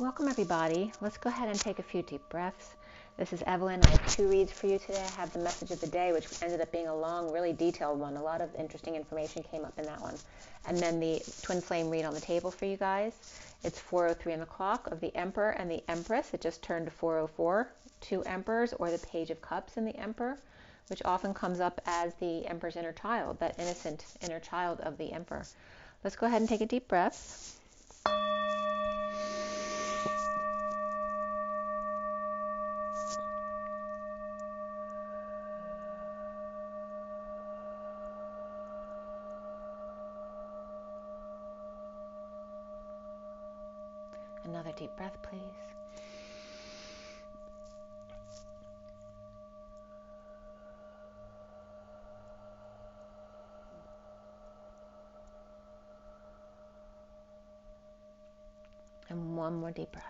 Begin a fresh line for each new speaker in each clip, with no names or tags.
Welcome everybody. Let's go ahead and take a few deep breaths. This is Evelyn. I have two reads for you today. I have the message of the day, which ended up being a long, really detailed one. A lot of interesting information came up in that one. And then the twin flame read on the table for you guys. It's 4:03 on the clock of the Emperor and the Empress. It just turned to 4:04. Two Emperors, or the Page of Cups in the Emperor, which often comes up as the Emperor's inner child, that innocent inner child of the Emperor. Let's go ahead and take a deep breath. Another deep breath, please. And one more deep breath.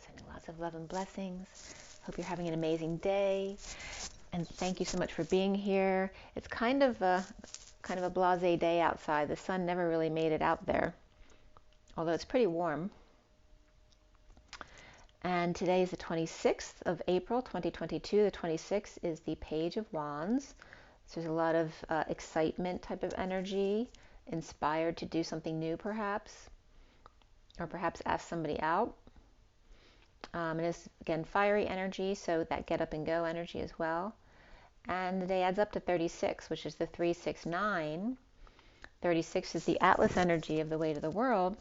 Sending lots of love and blessings. Hope you're having an amazing day. And thank you so much for being here. It's kind of a blasé day outside. The sun never really made it out there, although it's pretty warm. And today is the 26th of April, 2022. The 26th is the Page of Wands. So there's a lot of excitement type of energy, inspired to do something new perhaps, or perhaps ask somebody out. It is, again, fiery energy, so that get up and go energy as well. And the day adds up to 36, which is the 369. 36 is the Atlas energy of the weight of the world.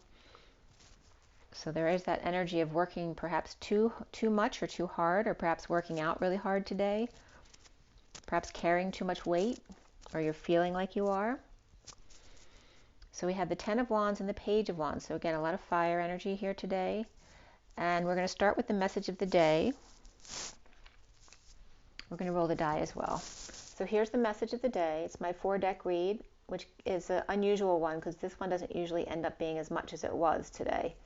So there is that energy of working perhaps too much or too hard, or perhaps working out really hard today, perhaps carrying too much weight, or you're feeling like you are. So we have the 10 of Wands and the Page of Wands. So again, a lot of fire energy here today. And we're going to start with the message of the day. We're going to roll the die as well. So here's the message of the day. It's my 4-deck read, which is an unusual one because this one doesn't usually end up being as much as it was today.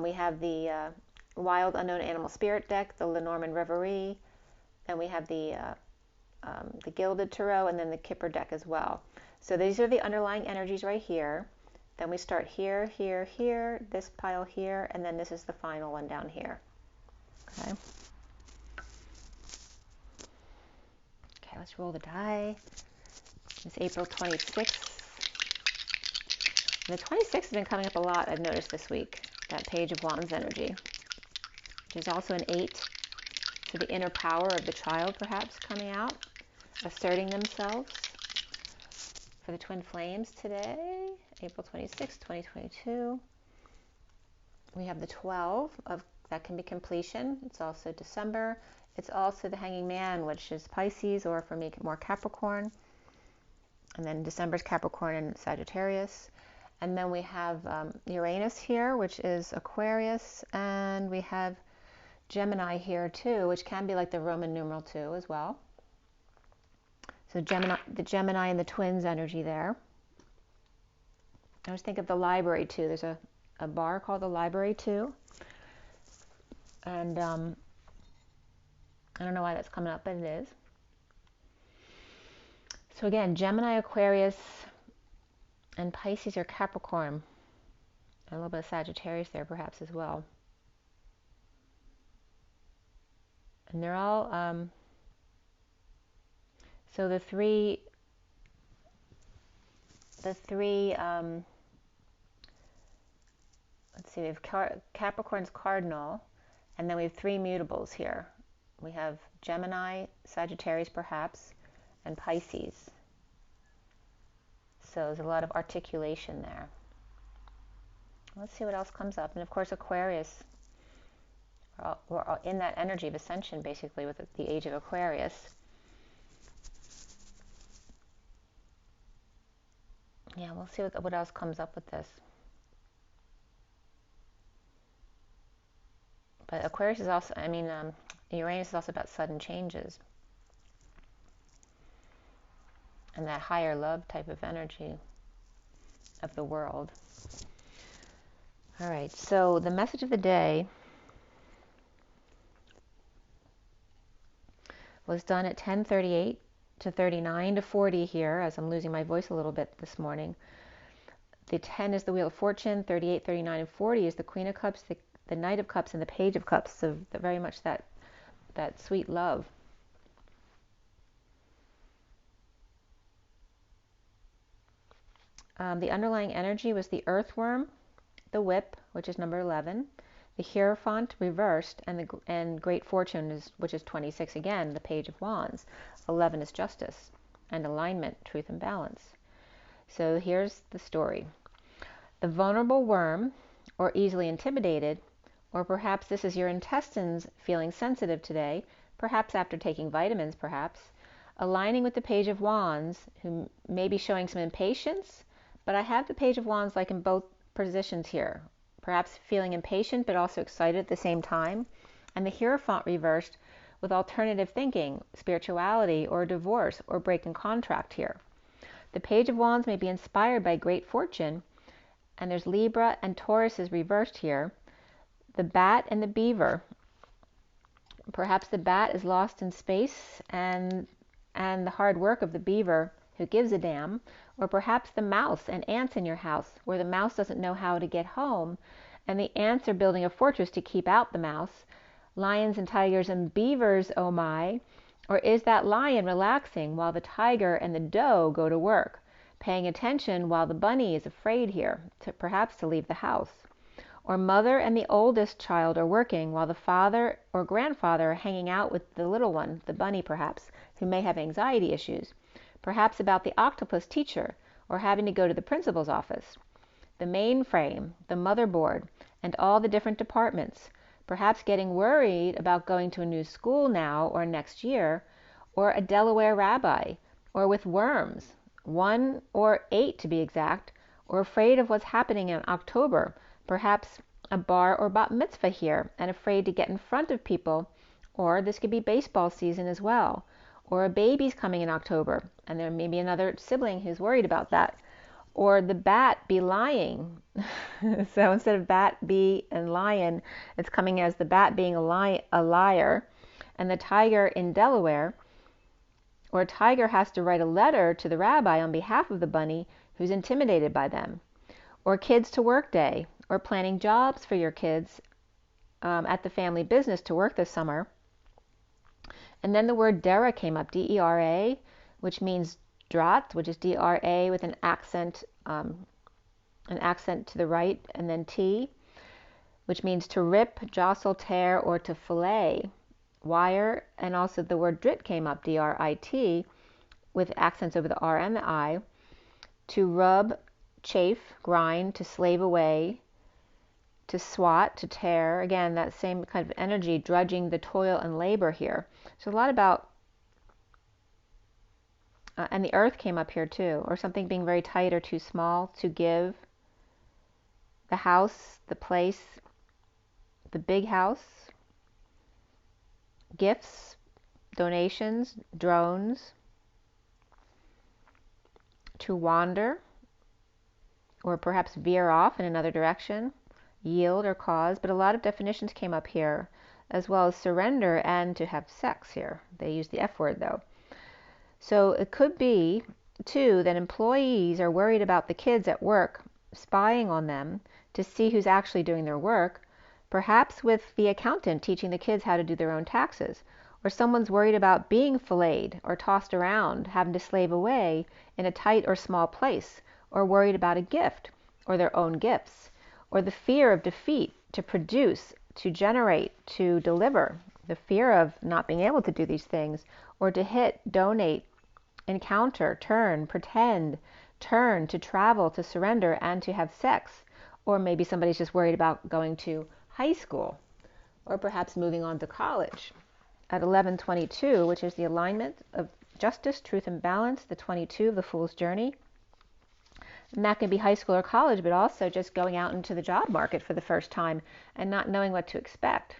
We have the Wild Unknown Animal Spirit deck, the LENORMAND REVERIE, then we have the Gilded Tarot, and then the KIPPER deck as well. So these are the underlying energies right here. Then we start here, here, here, this pile here, and then this is the final one down here. Okay. Okay, let's roll the die. It's April 26th. And the 26th has been coming up a lot, I've noticed this week. That Page of Wands energy, which is also an 8. So the inner power of the child perhaps coming out, asserting themselves. For the twin flames today, April 26, 2022. We have the 12 of, that can be completion. It's also December. It's also the Hanging Man, which is Pisces, or for me more Capricorn. And then December's Capricorn and Sagittarius. And then we have Uranus here, which is Aquarius, and we have Gemini here too, which can be like the Roman numeral 2 as well. So Gemini, the Gemini and the twins energy there. I always think of the library too. There's a bar called the library too. And I don't know why that's coming up, but it is. So again, Gemini, Aquarius, and Pisces or Capricorn. A little bit of Sagittarius there perhaps as well. And they're all, so the three, let's see, we have Capricorn's cardinal, and then we have 3 mutables here. We have Gemini, Sagittarius perhaps, and Pisces. So there's a lot of articulation there. Let's see what else comes up. And of course, Aquarius. We're all in that energy of ascension, basically, with the age of Aquarius. Yeah, we'll see what else comes up with this. But Aquarius is also, Uranus is also about sudden changes. And that higher love type of energy of the world. All right, so the message of the day was done at 10:38 to 39 to 40 here, as I'm losing my voice a little bit this morning. The 10 is the Wheel of Fortune, 38, 39, and 40 is the Queen of Cups, the Knight of Cups, and the Page of Cups. So very much that sweet love. The underlying energy was the Earthworm, the Whip, which is number 11, the Hierophant reversed, and Great Fortune, which is 26 again, the Page of Wands. 11 is Justice and alignment, truth and balance. So here's the story. The vulnerable worm, or easily intimidated, or perhaps this is your intestines feeling sensitive today, perhaps after taking vitamins, perhaps, aligning with the Page of Wands, who may be showing some impatience, but I have the Page of Wands like in both positions here, perhaps feeling impatient but also excited at the same time, and the Hierophant reversed with alternative thinking, spirituality, or divorce, or breaking contract here. The Page of Wands may be inspired by great fortune, and there's Libra and Taurus is reversed here. The bat and the beaver. Perhaps the bat is lost in space and the hard work of the beaver who gives a damn, or perhaps the mouse and ants in your house where the mouse doesn't know how to get home and the ants are building a fortress to keep out the mouse. Lions and tigers and beavers, oh my. Or is that lion relaxing while the tiger and the doe go to work, paying attention while the bunny is afraid here, perhaps to leave the house? Or mother and the oldest child are working while the father or grandfather are hanging out with the little one, the bunny perhaps, who may have anxiety issues, perhaps about the octopus teacher, or having to go to the principal's office. The mainframe, the motherboard, and all the different departments, perhaps getting worried about going to a new school now or next year, or a Delaware rabbi, or with worms, 1 or 8 to be exact, or afraid of what's happening in October, perhaps a bar or bat mitzvah here, and afraid to get in front of people, or this could be baseball season as well, or a baby's coming in October, and there may be another sibling who's worried about that, or the bat be lying. So instead of bat, bee, and lion, it's coming as the bat being a liar, and the tiger in Delaware, or a tiger has to write a letter to the rabbi on behalf of the bunny who's intimidated by them, or kids to work day, or planning jobs for your kids at the family business to work this summer. And then the word Dera came up, D-E-R-A, which means drat, which is D-R-A with an accent to the right, and then T, which means to rip, jostle, tear, or to fillet, wire. And also the word drit came up, D-R-I-T, with accents over the R and the I, to rub, chafe, grind, to slave away, to swat, to tear. Again, that same kind of energy, drudging the toil and labor here. So a lot about, and the earth came up here too, or something being very tight or too small, to give, the house, the place, the big house, gifts, donations, drones, to wander, or perhaps veer off in another direction, yield or cause, but a lot of definitions came up here, as well as surrender and to have sex here. They use the F word though. So it could be, too, that employees are worried about the kids at work, spying on them to see who's actually doing their work, perhaps with the accountant teaching the kids how to do their own taxes, or someone's worried about being filleted or tossed around, having to slave away in a tight or small place, or worried about a gift or their own gifts, or the fear of defeat, to produce, to generate, to deliver, the fear of not being able to do these things, or to hit, donate, encounter, turn, pretend, turn, to travel, to surrender, and to have sex. Or maybe somebody's just worried about going to high school, or perhaps moving on to college. At 11:22, which is the alignment of justice, truth, and balance, the 22, the Fool's Journey. And that can be high school or college, but also just going out into the job market for the first time and not knowing what to expect.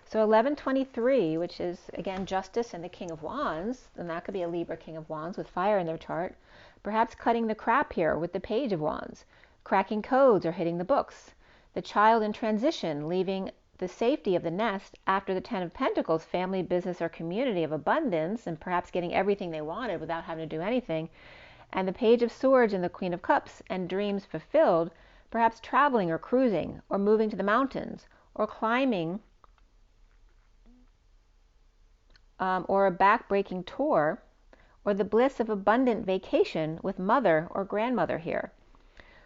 So 11:23, which is, again, justice and the King of Wands, and that could be a Libra King of Wands with fire in their chart, perhaps cutting the crap here with the Page of Wands, cracking codes or hitting the books. The child in transition, leaving the safety of the nest after the Ten of Pentacles, family, business, or community of abundance, and perhaps getting everything they wanted without having to do anything. And the Page of Swords and the Queen of Cups, and dreams fulfilled, perhaps traveling or cruising or moving to the mountains or climbing, or a back-breaking tour, or the bliss of abundant vacation with mother or grandmother here.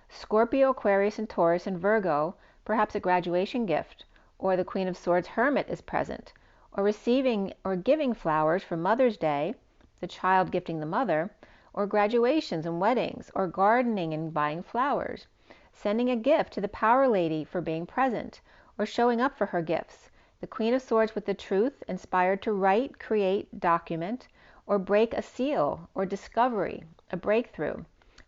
Scorpio, Aquarius, and Taurus, and Virgo, perhaps a graduation gift, or the Queen of Swords Hermit is present, or receiving or giving flowers for Mother's Day, the child gifting the mother, or graduations and weddings, or gardening and buying flowers, sending a gift to the Power Lady for being present, or showing up for her gifts. The Queen of Swords with the truth, inspired to write, create, document, or break a seal, or discovery, a breakthrough.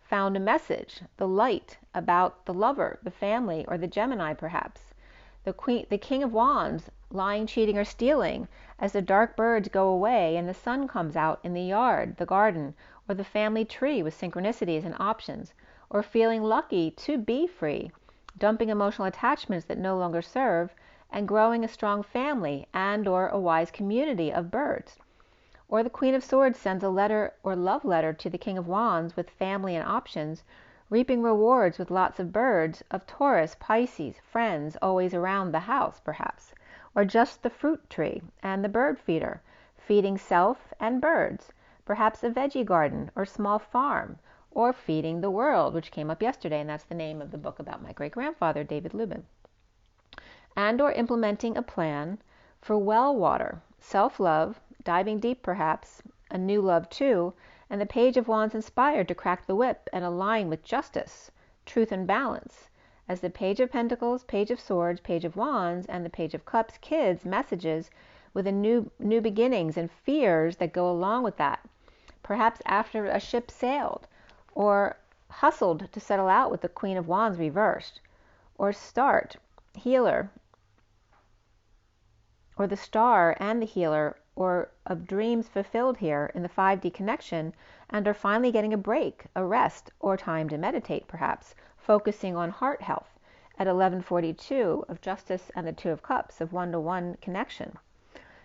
Found a message, the light, about the lover, the family, or the Gemini perhaps. The King of Wands, lying, cheating, or stealing, as the dark birds go away and the sun comes out in the yard, the garden, or the family tree with synchronicities and options, or feeling lucky to be free, dumping emotional attachments that no longer serve, and growing a strong family and or a wise community of birds. Or the Queen of Swords sends a letter or love letter to the King of Wands with family and options, reaping rewards with lots of birds of Taurus, Pisces, friends always around the house perhaps, or just the fruit tree and the bird feeder, feeding self and birds, perhaps a veggie garden or small farm, or feeding the world, which came up yesterday, and that's the name of the book about my great-grandfather, David Lubin. And or implementing a plan for well water, self-love, diving deep perhaps, a new love too, and the Page of Wands inspired to crack the whip and align with justice, truth, and balance. As the Page of Pentacles, Page of Swords, Page of Wands, and the Page of Cups, kids, messages with a new beginnings and fears that go along with that. Perhaps after a ship sailed, or hustled to settle out with the Queen of Wands reversed, or start, healer, or the star and the healer, or of dreams fulfilled here in the 5D connection, and are finally getting a break, a rest, or time to meditate perhaps, focusing on heart health at 1142 of Justice and the Two of Cups of one-to-one connection.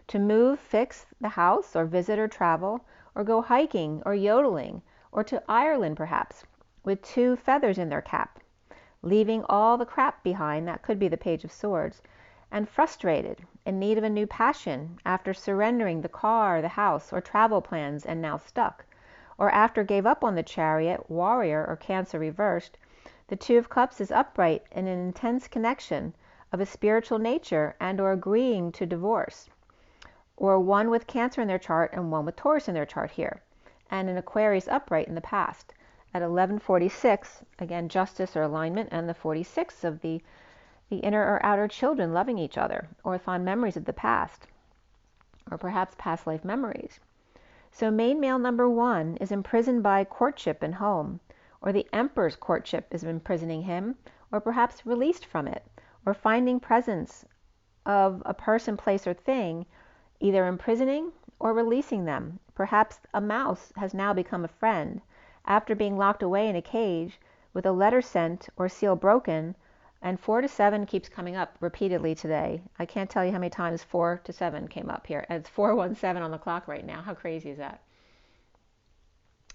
To move, fix the house, or visit or travel, or go hiking or yodeling, or to Ireland perhaps, with 2 feathers in their cap, leaving all the crap behind, that could be the Page of Swords, and frustrated, in need of a new passion, after surrendering the car, the house, or travel plans, and now stuck, or after gave up on the Chariot, Warrior, or Cancer reversed. The Two of Cups is upright in an intense connection of a spiritual nature, and or agreeing to divorce, or one with Cancer in their chart and one with Taurus in their chart here, and an Aquarius upright in the past. At 1146, again, justice or alignment, and the 46 of the inner or outer children loving each other, or fond memories of the past, or perhaps past life memories. So main male number 1 is imprisoned by courtship and home, or the Emperor's courtship is imprisoning him, or perhaps released from it, or finding presence of a person, place, or thing, either imprisoning or releasing them. Perhaps a mouse has now become a friend, after being locked away in a cage with a letter sent or seal broken. And 4 to 7 keeps coming up repeatedly today. I can't tell you how many times 4 to 7 came up here. And it's 4:17 on the clock right now. How crazy is that?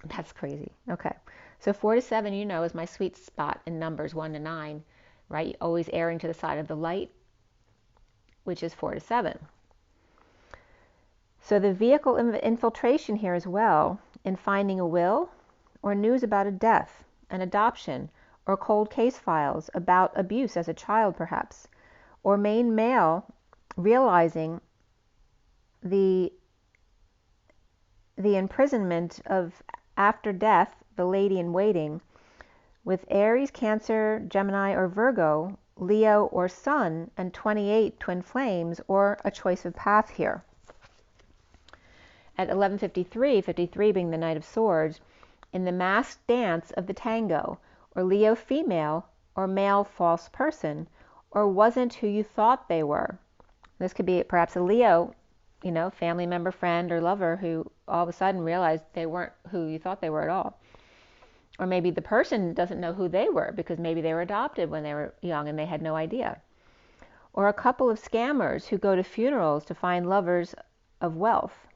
That's crazy. Okay. So 4 to 7, you know, is my sweet spot in numbers 1 to 9, right? Always erring to the side of the light, which is 4 to 7. So the vehicle infiltration here as well, in finding a will, or news about a death, an adoption, or cold case files about abuse as a child perhaps, or main male realizing the imprisonment of after death, the lady in waiting, with Aries, Cancer, Gemini, or Virgo, Leo, or Sun, and 28 twin flames, or a choice of path here. At 1153, 53 being the Knight of Swords, in the masked dance of the tango, or Leo female, or male false person, or wasn't who you thought they were. This could be perhaps a Leo, you know, family member, friend, or lover who all of a sudden realized they weren't who you thought they were at all. Or maybe the person doesn't know who they were because maybe they were adopted when they were young and they had no idea. Or a couple of scammers who go to funerals to find lovers of wealth.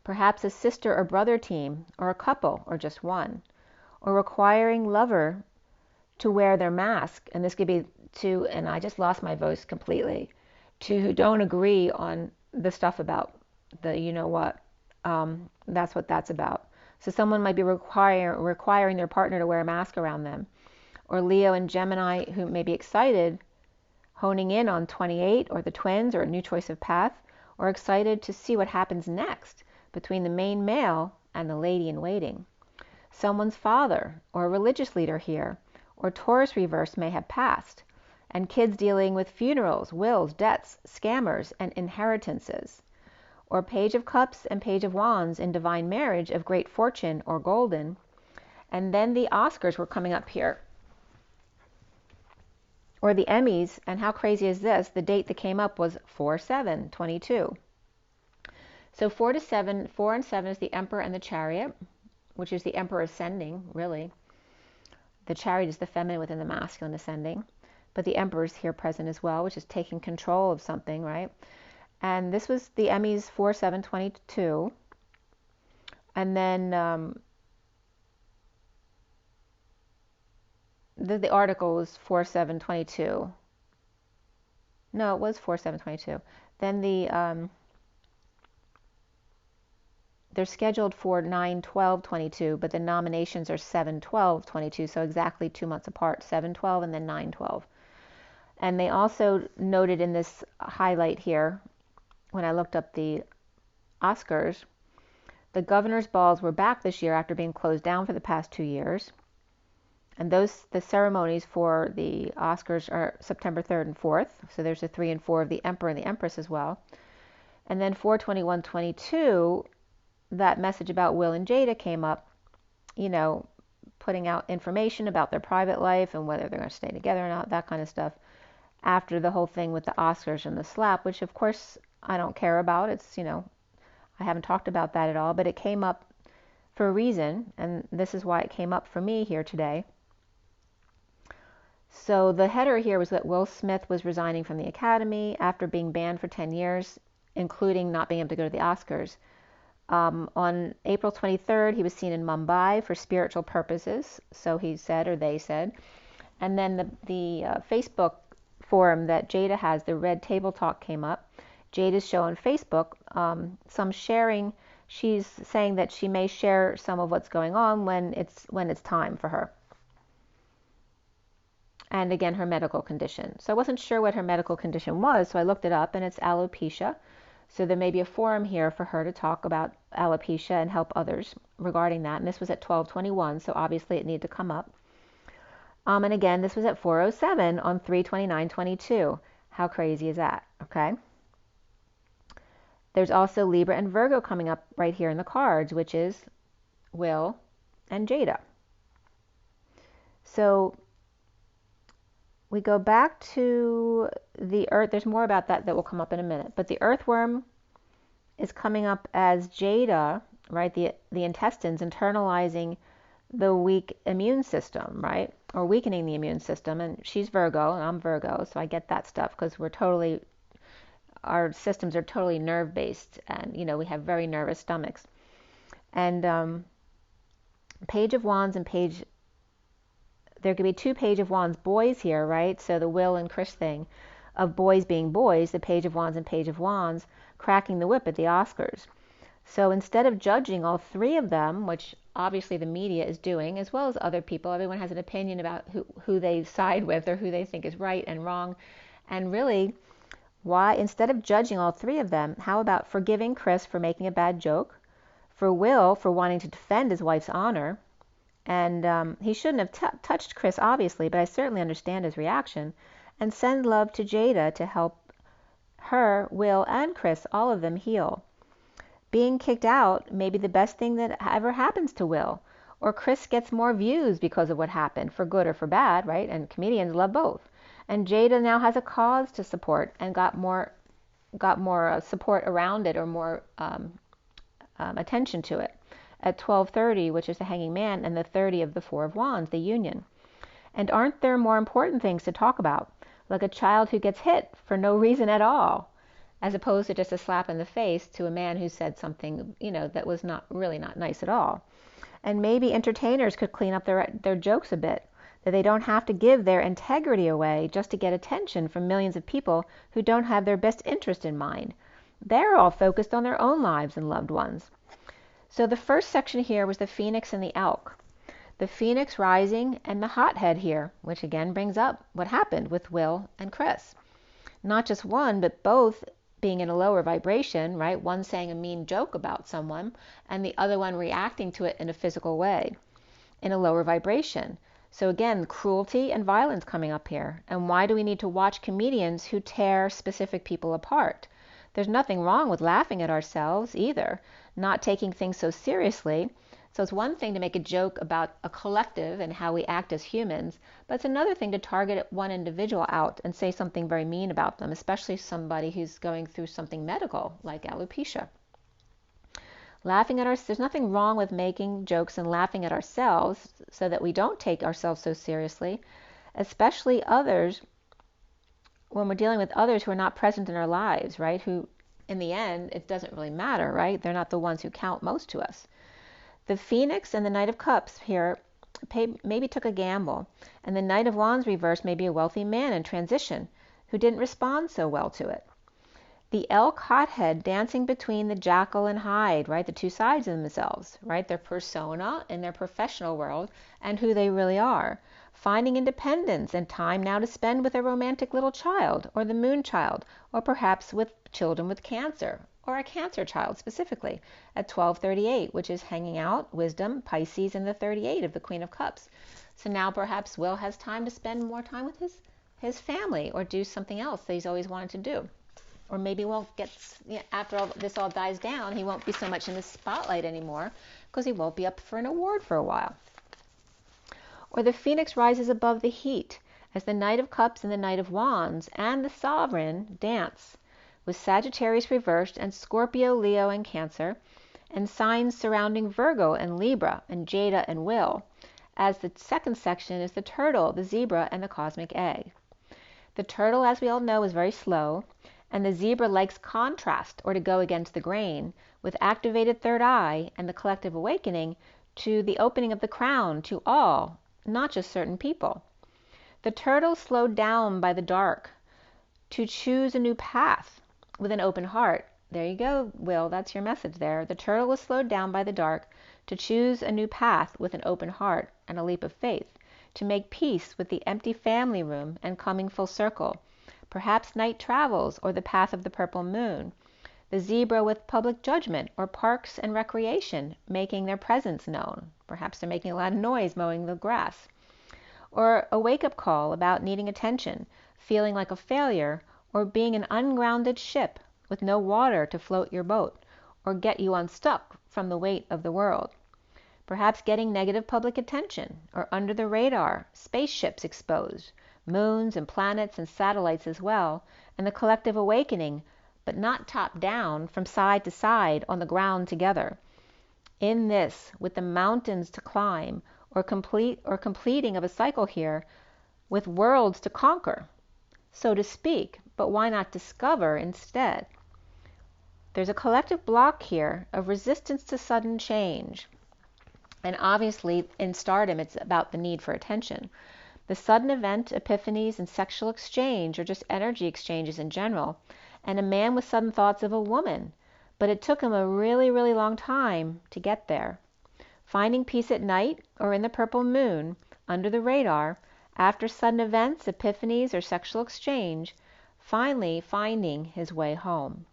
Perhaps a sister or brother team, or a couple, or just one. Or requiring lover to wear their mask. And this could be to, and I just lost my voice completely, to who don't agree on the stuff about the you know what. That's what that's about. So someone might be requiring their partner to wear a mask around them. Or Leo and Gemini who may be excited, honing in on 28 or the twins or a new choice of path, or excited to see what happens next between the main male and the lady in waiting. Someone's father or a religious leader here, or Taurus reverse may have passed, and kids dealing with funerals, wills, debts, scammers, and inheritances. Or Page of Cups and Page of Wands in divine marriage of great fortune or golden. And then the Oscars were coming up here. Or the Emmys, and how crazy is this? The date that came up was 4/7/22. So 4 to 7, 4 and 7 is the Emperor and the Chariot, which is the Emperor ascending, really. The Chariot is the feminine within the masculine ascending. But the Emperor is here present as well, which is taking control of something, right? And this was the Emmys 4/7/22. And then the article was 4/7/22. No, it was 4/7/22. Then they're scheduled for 9/12/22, but the nominations are 7/12/22, so exactly 2 months apart, 7/12 and then 9/12. And they also noted in this highlight here, when I looked up the Oscars, the governor's balls were back this year after being closed down for the past 2 years. And the ceremonies for the Oscars are September 3rd and 4th. So there's the 3 and 4 of the Emperor and the Empress as well. And then 4/21/22, that message about Will and Jada came up, putting out information about their private life and whether they're going to stay together or not, that kind of stuff, after the whole thing with the Oscars and the slap, which of course I don't care about. It's, I haven't talked about that at all, but it came up for a reason, and this is why it came up for me here today. So the header here was that Will Smith was resigning from the Academy after being banned for 10 years, including not being able to go to the Oscars. On April 23rd, he was seen in Mumbai for spiritual purposes, so he said, or they said. And then the Facebook forum that Jada has, the Red Table Talk, came up. Jada's show on Facebook, some sharing. She's saying that she may share some of what's going on when it's time for her. And again, her medical condition. So I wasn't sure what her medical condition was, so I looked it up, and it's alopecia. So there may be a forum here for her to talk about alopecia and help others regarding that. And this was at 12/21, so obviously it needed to come up. And again, this was at 4:07 on 3/29/22. How crazy is that? Okay. There's also Libra and Virgo coming up right here in the cards, which is Will and Jada. So we go back to the Earth. There's more about that will come up in a minute. But the Earthworm is coming up as Jada, right? The intestines internalizing the weak immune system, right? Or weakening the immune system. And she's Virgo, and I'm Virgo, so I get that stuff because our systems are totally nerve-based, and, we have very nervous stomachs. And Page of Wands and there could be 2 Page of Wands boys here, right? So the Will and Chris thing of boys being boys, the Page of Wands and Page of Wands cracking the whip at the Oscars. So instead of judging all 3 of them, which obviously the media is doing, as well as other people, everyone has an opinion about who they side with or who they think is right and wrong. And really, why, instead of judging all 3 of them, how about forgiving Chris for making a bad joke, for Will for wanting to defend his wife's honor, and he shouldn't have touched Chris, obviously, but I certainly understand his reaction, and send love to Jada to help her, Will, and Chris, all of them heal. Being kicked out may be the best thing that ever happens to Will, or Chris gets more views because of what happened, for good or for bad, right? And comedians love both. And Jada now has a cause to support and got more support around it, or more attention to it. at 12:30, which is the Hanging Man, and the 30 of the Four of Wands, the Union. And aren't there more important things to talk about, like a child who gets hit for no reason at all, as opposed to just a slap in the face to a man who said something, that was not nice at all. And maybe entertainers could clean up their jokes a bit, that they don't have to give their integrity away just to get attention from millions of people who don't have their best interest in mind. They're all focused on their own lives and loved ones. So the first section here was the Phoenix and the Elk. The Phoenix rising and the hothead here, which again brings up what happened with Will and Chris. Not just one, but both being in a lower vibration, right? One saying a mean joke about someone and the other one reacting to it in a physical way, in a lower vibration. So again, cruelty and violence coming up here. And why do we need to watch comedians who tear specific people apart? There's nothing wrong with laughing at ourselves either, not taking things so seriously. So it's one thing to make a joke about a collective and how we act as humans, but it's another thing to target one individual out and say something very mean about them, especially somebody who's going through something medical like alopecia. There's nothing wrong with making jokes and laughing at ourselves so that we don't take ourselves so seriously, especially others, when we're dealing with others who are not present in our lives, right? Who, in the end, it doesn't really matter, right? They're not the ones who count most to us. The Phoenix and the Knight of Cups here maybe took a gamble, and the Knight of Wands reversed may be a wealthy man in transition who didn't respond so well to it. The Elk hothead dancing between the Jackal and Hyde, right? The two sides of themselves, right? Their persona in their professional world and who they really are. Finding independence and time now to spend with a romantic little child, or the moon child, or perhaps with children with cancer, or a cancer child specifically, at 12:38, which is hanging out, wisdom, Pisces, and the 38 of the Queen of Cups. So now perhaps Will has time to spend more time with his family, or do something else that he's always wanted to do. Or maybe won't get, after all this all dies down, he won't be so much in the spotlight anymore because he won't be up for an award for a while. Or the Phoenix rises above the heat as the Knight of Cups and the Knight of Wands and the Sovereign dance, with Sagittarius reversed and Scorpio, Leo, and Cancer, and signs surrounding Virgo and Libra and Jada and Will, as the second section is the Turtle, the Zebra, and the Cosmic Egg. The Turtle, as we all know, is very slow, and the Zebra likes contrast, or to go against the grain, with activated third eye and the collective awakening to the opening of the crown to all, not just certain people. The Turtle slowed down by the dark to choose a new path with an open heart. There you go, Will, that's your message there. The Turtle was slowed down by the dark to choose a new path with an open heart and a leap of faith, to make peace with the empty family room and coming full circle. Perhaps night travels or the path of the purple moon. The Zebra with public judgment or parks and recreation making their presence known. Perhaps they're making a lot of noise mowing the grass. Or a wake-up call about needing attention, feeling like a failure, or being an ungrounded ship with no water to float your boat or get you unstuck from the weight of the world. Perhaps getting negative public attention, or under the radar, spaceships exposed, moons and planets and satellites as well, and the collective awakening, but not top down, from side to side on the ground together. In this, with the mountains to climb, or completing of a cycle here, with worlds to conquer, so to speak, but why not discover instead? There's a collective block here of resistance to sudden change. And obviously, in stardom, it's about the need for attention. The sudden event, epiphanies, and sexual exchange, or just energy exchanges in general, and a man with sudden thoughts of a woman, but it took him a really, really long time to get there. Finding peace at night, or in the purple moon, under the radar, after sudden events, epiphanies, or sexual exchange, finally finding his way home.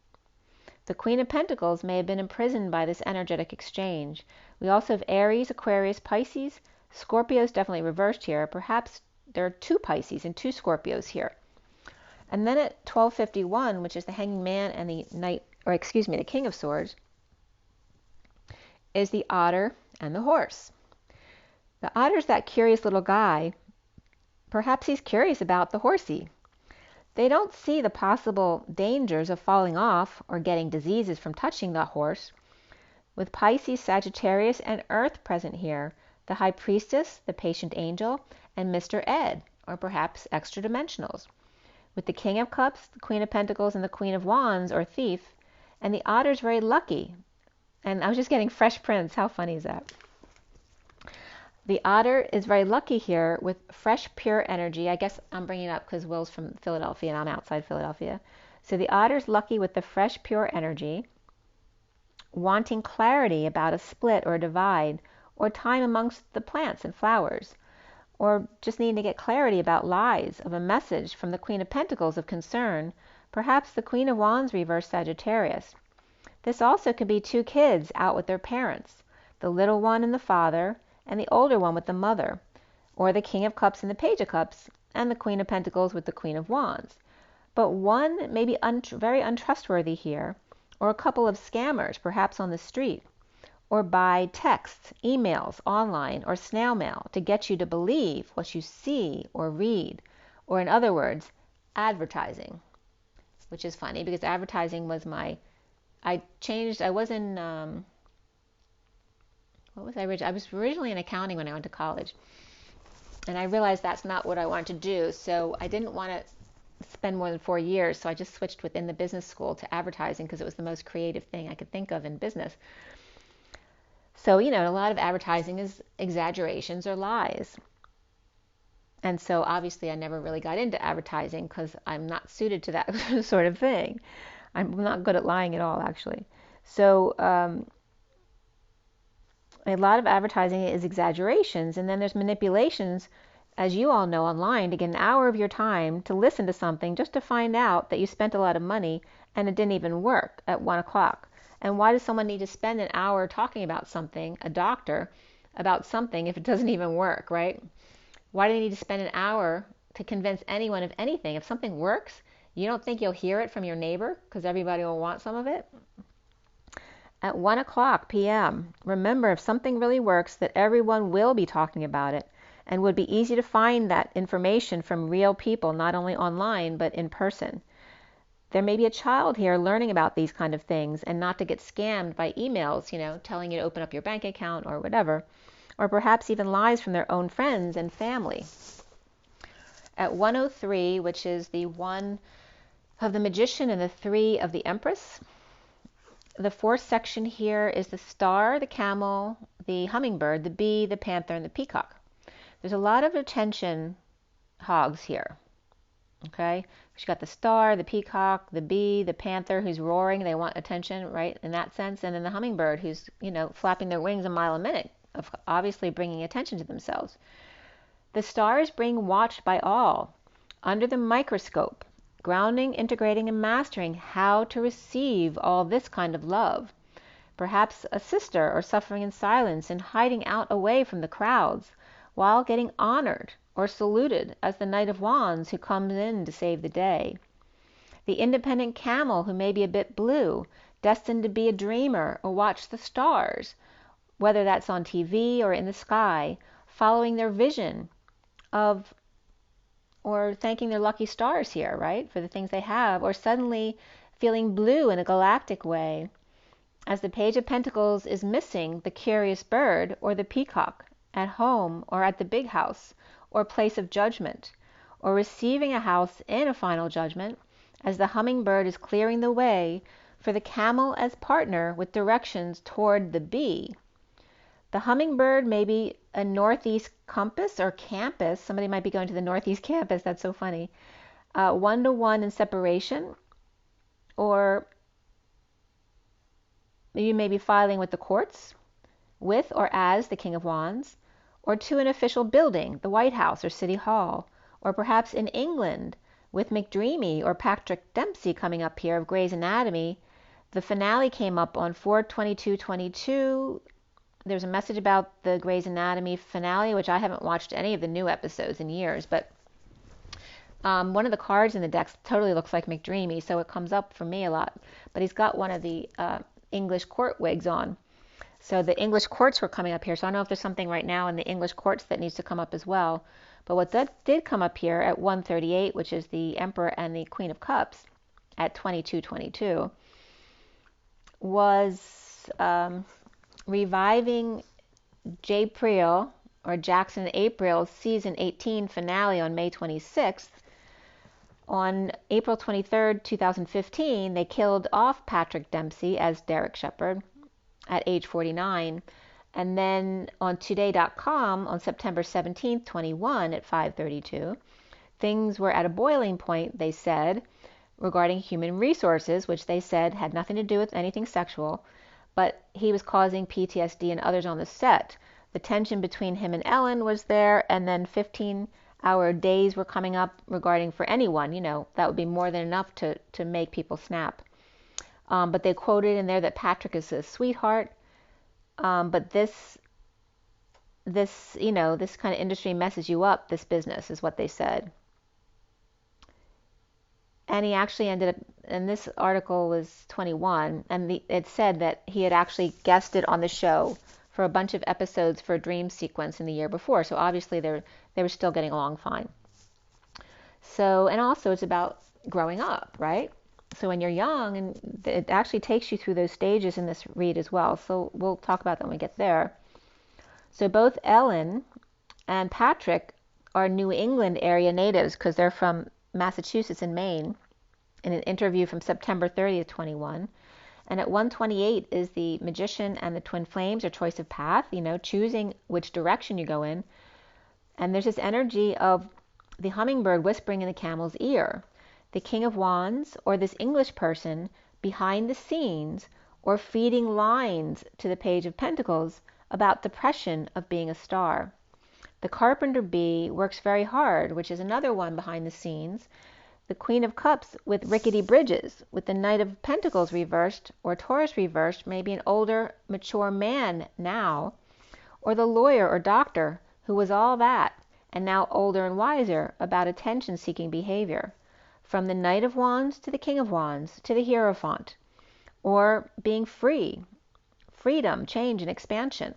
The Queen of Pentacles may have been imprisoned by this energetic exchange. We also have Aries, Aquarius, Pisces. Scorpio is definitely reversed here. Perhaps there are two Pisces and two Scorpios here. And then at 12:51, which is the Hanging Man and the King of Swords, is the Otter and the Horse. The Otter's that curious little guy. Perhaps he's curious about the horsey. They don't see the possible dangers of falling off or getting diseases from touching that horse. with Pisces, Sagittarius, and Earth present here, the High Priestess, the Patient Angel, and Mr. Ed, or perhaps extra dimensionals, with the King of Cups, the Queen of Pentacles, and the Queen of Wands, or Thief, and the Otter's very lucky. And I was just getting Fresh Prince. How funny is that? The Otter is very lucky here with fresh, pure energy. I guess I'm bringing it up because Will's from Philadelphia and I'm outside Philadelphia. So the Otter's lucky with the fresh, pure energy, wanting clarity about a split or a divide, or time amongst the plants and flowers, or just needing to get clarity about lies of a message from the Queen of Pentacles of concern, perhaps the Queen of Wands reverse Sagittarius. This also could be two kids out with their parents, the little one and the father, and the older one with the mother, or the King of Cups and the Page of Cups, and the Queen of Pentacles with the Queen of Wands. But one may be very untrustworthy here, or a couple of scammers, perhaps on the street, or by texts, emails, online, or snail mail to get you to believe what you see or read, or in other words, advertising, which is funny because advertising was I was in, what was I originally? I was originally in accounting when I went to college. And I realized that's not what I wanted to do. So I didn't want to spend more than 4 years. So I just switched within the business school to advertising because it was the most creative thing I could think of in business. So, a lot of advertising is exaggerations or lies. And so obviously I never really got into advertising because I'm not suited to that sort of thing. I'm not good at lying at all, actually. So, a lot of advertising is exaggerations, and then there's manipulations, as you all know, online to get an hour of your time to listen to something just to find out that you spent a lot of money and it didn't even work at 1 o'clock. And why does someone need to spend an hour talking about something, a doctor, about something if it doesn't even work, right? Why do they need to spend an hour to convince anyone of anything? If something works, you don't think you'll hear it from your neighbor because everybody will want some of it? At 1 o'clock p.m., remember, if something really works, that everyone will be talking about it, and would be easy to find that information from real people, not only online, but in person. There may be a child here learning about these kind of things and not to get scammed by emails, telling you to open up your bank account or whatever, or perhaps even lies from their own friends and family. At 103, which is the 1 of the Magician and the 3 of the Empress, the 4th section here is the star, the camel, the hummingbird, the bee, the panther, and the peacock. There's a lot of attention hogs here. Okay? You've got the star, the peacock, the bee, the panther who's roaring. They want attention, right? In that sense. And then the hummingbird who's, flapping their wings a mile a minute, of obviously bringing attention to themselves. The star is being watched by all under the microscope, grounding, integrating, and mastering how to receive all this kind of love. Perhaps a sister, or suffering in silence and hiding out away from the crowds, while getting honored or saluted as the Knight of Wands who comes in to save the day. The independent camel who may be a bit blue, destined to be a dreamer or watch the stars, whether that's on TV or in the sky, following their vision of, or thanking their lucky stars here, right, for the things they have, or suddenly feeling blue in a galactic way, as the Page of Pentacles is missing the curious bird or the peacock at home or at the big house or place of judgment, or receiving a house in a final judgment, as the hummingbird is clearing the way for the camel as partner with directions toward the bee. The hummingbird may be a northeast compass or campus. Somebody might be going to the northeast campus. That's so funny. 1-to-1 in separation, or you may be filing with the courts, with or as the King of Wands, or to an official building, the White House or City Hall, or perhaps in England with McDreamy or Patrick Dempsey coming up here of Grey's Anatomy. The finale came up on 4/22/22. There's a message about the Grey's Anatomy finale, which I haven't watched any of the new episodes in years, but one of the cards in the deck totally looks like McDreamy, so it comes up for me a lot. But he's got one of the English court wigs on. So the English courts were coming up here, so I don't know if there's something right now in the English courts that needs to come up as well. But what that did come up here at 138, which is the Emperor and the Queen of Cups at 22/22, was reviving Japril, or Jackson and April's season 18 finale on May 26th, on April 23rd, 2015, they killed off Patrick Dempsey as Derek Shepherd at age 49. And then on Today.com on September 17th, 21 at 5:32, things were at a boiling point, they said, regarding human resources, which they said had nothing to do with anything sexual, but he was causing PTSD and others on the set. The tension between him and Ellen was there, and then 15-hour days were coming up regarding for anyone, that would be more than enough to make people snap. But they quoted in there that Patrick is a sweetheart, but this kind of industry messes you up, this business, is what they said. And he actually ended up, and this article was 21, and it said that he had actually guested on the show for a bunch of episodes for a dream sequence in the year before. So obviously they were still getting along fine. So, and also it's about growing up, right? So when you're young, and it actually takes you through those stages in this read as well. So we'll talk about that when we get there. So both Ellen and Patrick are New England area natives because they're from Massachusetts and Maine, in an interview from September 30th, 21. And at 128 is the Magician and the Twin Flames, or choice of path, choosing which direction you go in. And there's this energy of the hummingbird whispering in the camel's ear. The King of Wands, or this English person behind the scenes, or feeding lines to the Page of Pentacles about the depression of being a star. The Carpenter bee works very hard, which is another one behind the scenes. The Queen of Cups with rickety bridges, with the Knight of Pentacles reversed, or Taurus reversed, maybe an older, mature man now, or the lawyer or doctor who was all that, and now older and wiser about attention-seeking behavior. From the Knight of Wands to the King of Wands to the Hierophant, or being free, freedom, change, and expansion.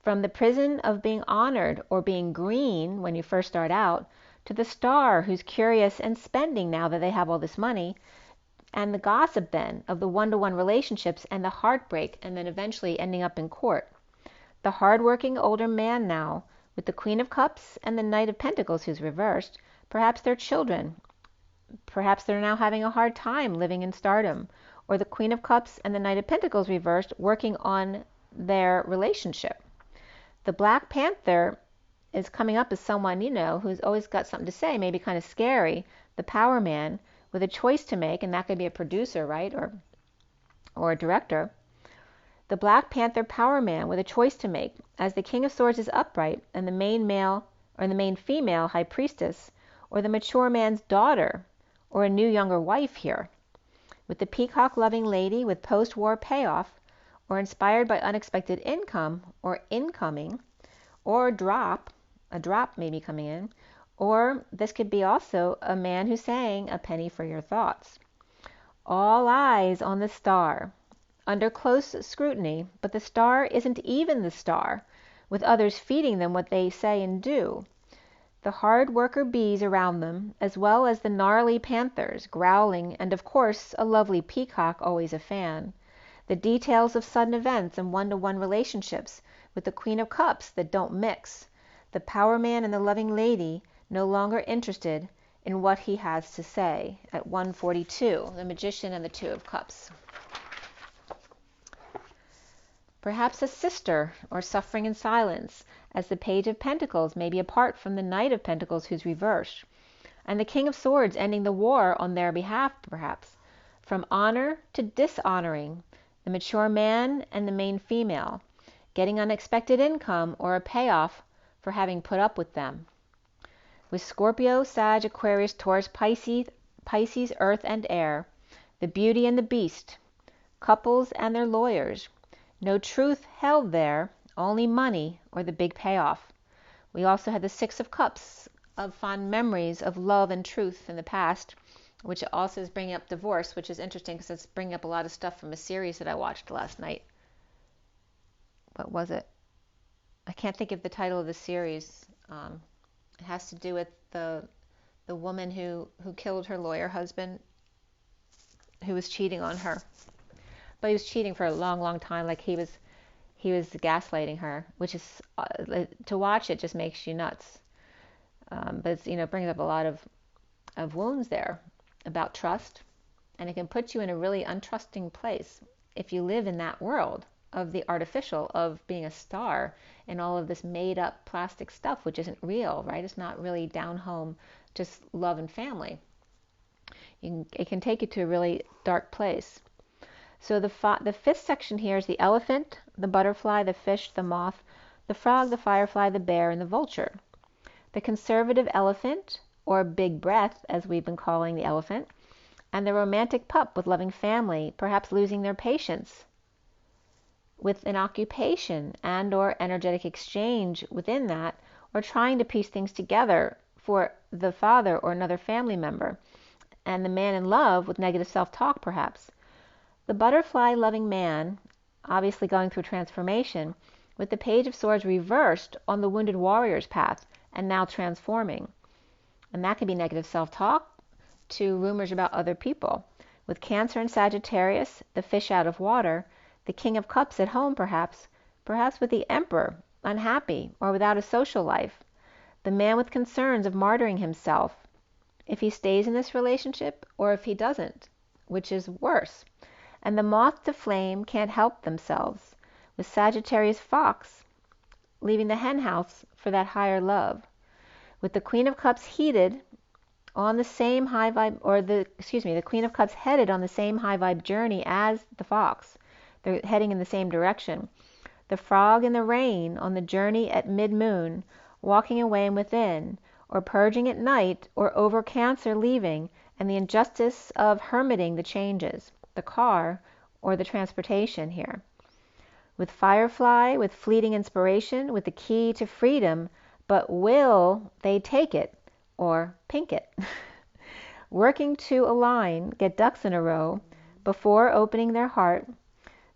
From the prison of being honored or being green when you first start out, to the star who's curious and spending now that they have all this money, and the gossip then of the one-to-one relationships and the heartbreak, and then eventually ending up in court. The hardworking older man now, with the Queen of Cups and the Knight of Pentacles who's reversed, perhaps their children, perhaps they're now having a hard time living in stardom, or the Queen of Cups and the Knight of Pentacles reversed working on their relationship. The Black Panther is coming up as someone, who's always got something to say, maybe kind of scary, the Power Man, with a choice to make, and that could be a producer, right, or a director. The Black Panther Power Man with a choice to make, as the King of Swords is upright, and the main male, or the main female High Priestess, or the mature man's daughter, or a new younger wife here. With the Peacock-loving lady with post-war payoff, or inspired by unexpected income, or incoming, or a drop maybe coming in, or this could be also a man who's saying a penny for your thoughts. All eyes on the star, under close scrutiny, but the star isn't even the star, with others feeding them what they say and do. The hard worker bees around them, as well as the gnarly panthers growling, and of course a lovely peacock always a fan. The details of sudden events and one-to-one relationships with the Queen of Cups that don't mix. The Power Man and the loving lady no longer interested in what he has to say. At 142, the Magician and the Two of Cups. Perhaps a sister, or suffering in silence, as the Page of Pentacles may be apart from the Knight of Pentacles who's reversed, and the King of Swords ending the war on their behalf, perhaps. From honor to dishonoring, the mature man and the main female, getting unexpected income or a payoff for having put up with them. With Scorpio, Sag, Aquarius, Taurus, Pisces, Earth and Air, the Beauty and the Beast, couples and their lawyers, no truth held there, only money or the big payoff. We also had the Six of Cups, of fond memories of love and truth in the past, which also is bringing up divorce, which is interesting because it's bringing up a lot of stuff from a series that I watched last night. What was it? I can't think of the title of the series. It has to do with the woman who killed her lawyer husband, who was cheating on her. But he was cheating for a long, long time. Like he he was gaslighting her, which is, to watch it just makes you nuts. But it's, it brings up a lot of wounds there about trust, and it can put you in a really untrusting place if you live in that world of the artificial, of being a star and all of this made up plastic stuff, which isn't real, right? It's not really down home, just love and family. It can take you to a really dark place. So the fifth section here is the elephant, the butterfly, the fish, the moth, the frog, the firefly, the bear, and the vulture. The conservative elephant, or big breath, as we've been calling the elephant, and the romantic pup with loving family, perhaps losing their patience with an occupation and or energetic exchange within that, or trying to piece things together for the father or another family member, and the man in love with negative self-talk perhaps. The butterfly loving man, obviously going through transformation, with the Page of Swords reversed on the wounded warrior's path and now transforming. And that can be negative self-talk to rumors about other people. With Cancer and Sagittarius, the fish out of water, the King of Cups at home perhaps with the Emperor, unhappy or without a social life, the man with concerns of martyring himself, if he stays in this relationship or if he doesn't, which is worse. And the moth to flame can't help themselves, with Sagittarius fox leaving the hen house for that higher love, with the Queen of Cups heated on the same high vibe, or the Queen of Cups headed on the same high vibe journey as the fox. They're heading in the same direction. The frog in the rain on the journey at mid-moon, walking away and within, or purging at night, or over Cancer leaving, and the injustice of hermiting the changes, the car, or the transportation here. With firefly, with fleeting inspiration, with the key to freedom, but will they take it or pink it? Working to align, get ducks in a row before opening their heart.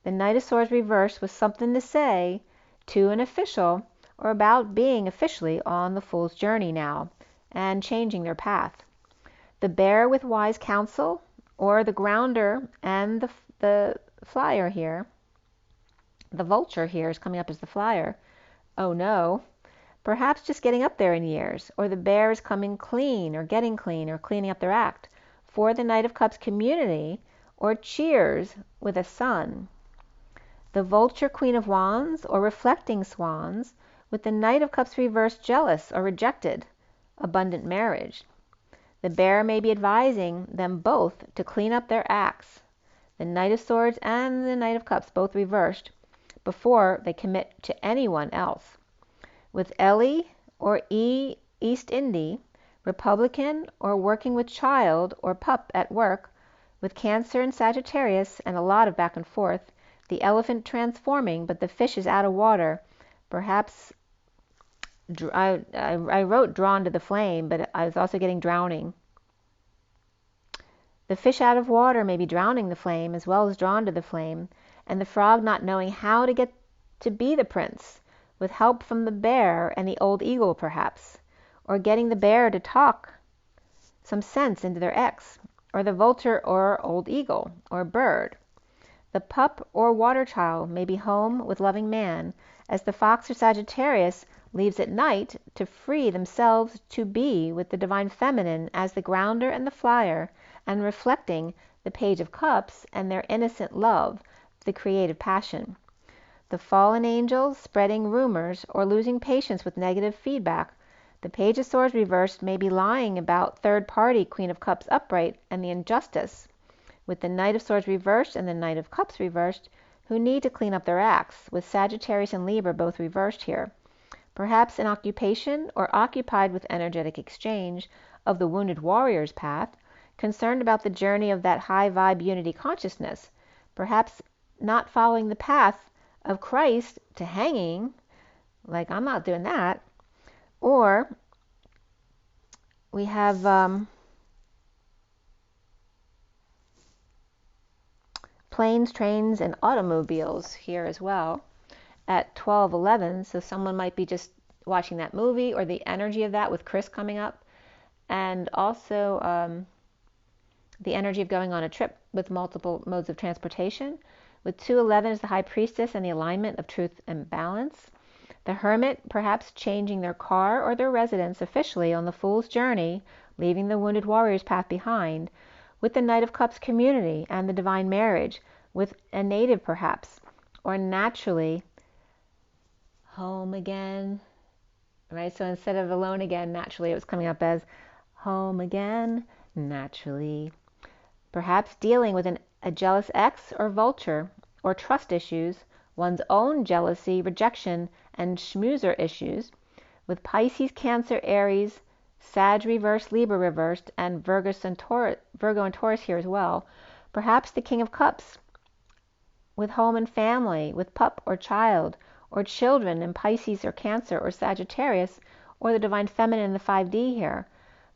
The Knight of Swords reversed with something to say to an official, or about being officially on the Fool's journey now and changing their path. The bear with wise counsel, or the grounder and the flyer here. The vulture here is coming up as the flyer. Oh no. Perhaps just getting up there in years, or the bear is coming clean, or getting clean, or cleaning up their act. For the Knight of Cups community, or cheers with a sun. The vulture Queen of Wands, or reflecting swans, with the Knight of Cups reversed, jealous or rejected, abundant marriage. The bear may be advising them both to clean up their acts, the Knight of Swords and the Knight of Cups both reversed, before they commit to anyone else. With Ellie or East Indie, Republican or working with child or pup at work, with Cancer and Sagittarius and a lot of back and forth, the elephant transforming, but the fish is out of water. Perhaps I wrote drawn to the flame, but I was also getting drowning. The fish out of water may be drowning the flame as well as drawn to the flame, and the frog not knowing how to get to be the prince, with help from the bear and the old eagle perhaps, or getting the bear to talk some sense into their ex, or the vulture or old eagle or bird. The pup or water child may be home with loving man, as the fox or Sagittarius leaves at night to free themselves to be with the divine feminine as the grounder and the flyer, and reflecting the Page of Cups and their innocent love, the creative passion. The fallen angels spreading rumors or losing patience with negative feedback. The Page of Swords reversed may be lying about third party Queen of Cups upright and the injustice, with the Knight of Swords reversed and the Knight of Cups reversed, who need to clean up their acts, with Sagittarius and Libra both reversed here. Perhaps an occupation or occupied with energetic exchange of the wounded warrior's path, concerned about the journey of that high vibe unity consciousness, perhaps not following the path of Christ to hanging, like I'm not doing that. Or we have planes, trains, and automobiles here as well at 12:11. So someone might be just watching that movie, or the energy of that with Chris coming up, and also the energy of going on a trip with multiple modes of transportation, with 211 as the High Priestess and the alignment of truth and balance. The Hermit, perhaps changing their car or their residence officially on the Fool's journey, leaving the wounded warrior's path behind, with the Knight of Cups community and the divine marriage, with a native perhaps, or naturally home again, right? So instead of alone again, naturally, it was coming up as home again, naturally. Perhaps dealing with a jealous ex or vulture, or trust issues, one's own jealousy, rejection, and schmoozer issues, with Pisces, Cancer, Aries, Sag reversed, Libra reversed, and Virgo and Taurus here as well. Perhaps the King of Cups, with home and family, with pup or child, or children in Pisces or Cancer or Sagittarius, or the Divine Feminine in the 5D here.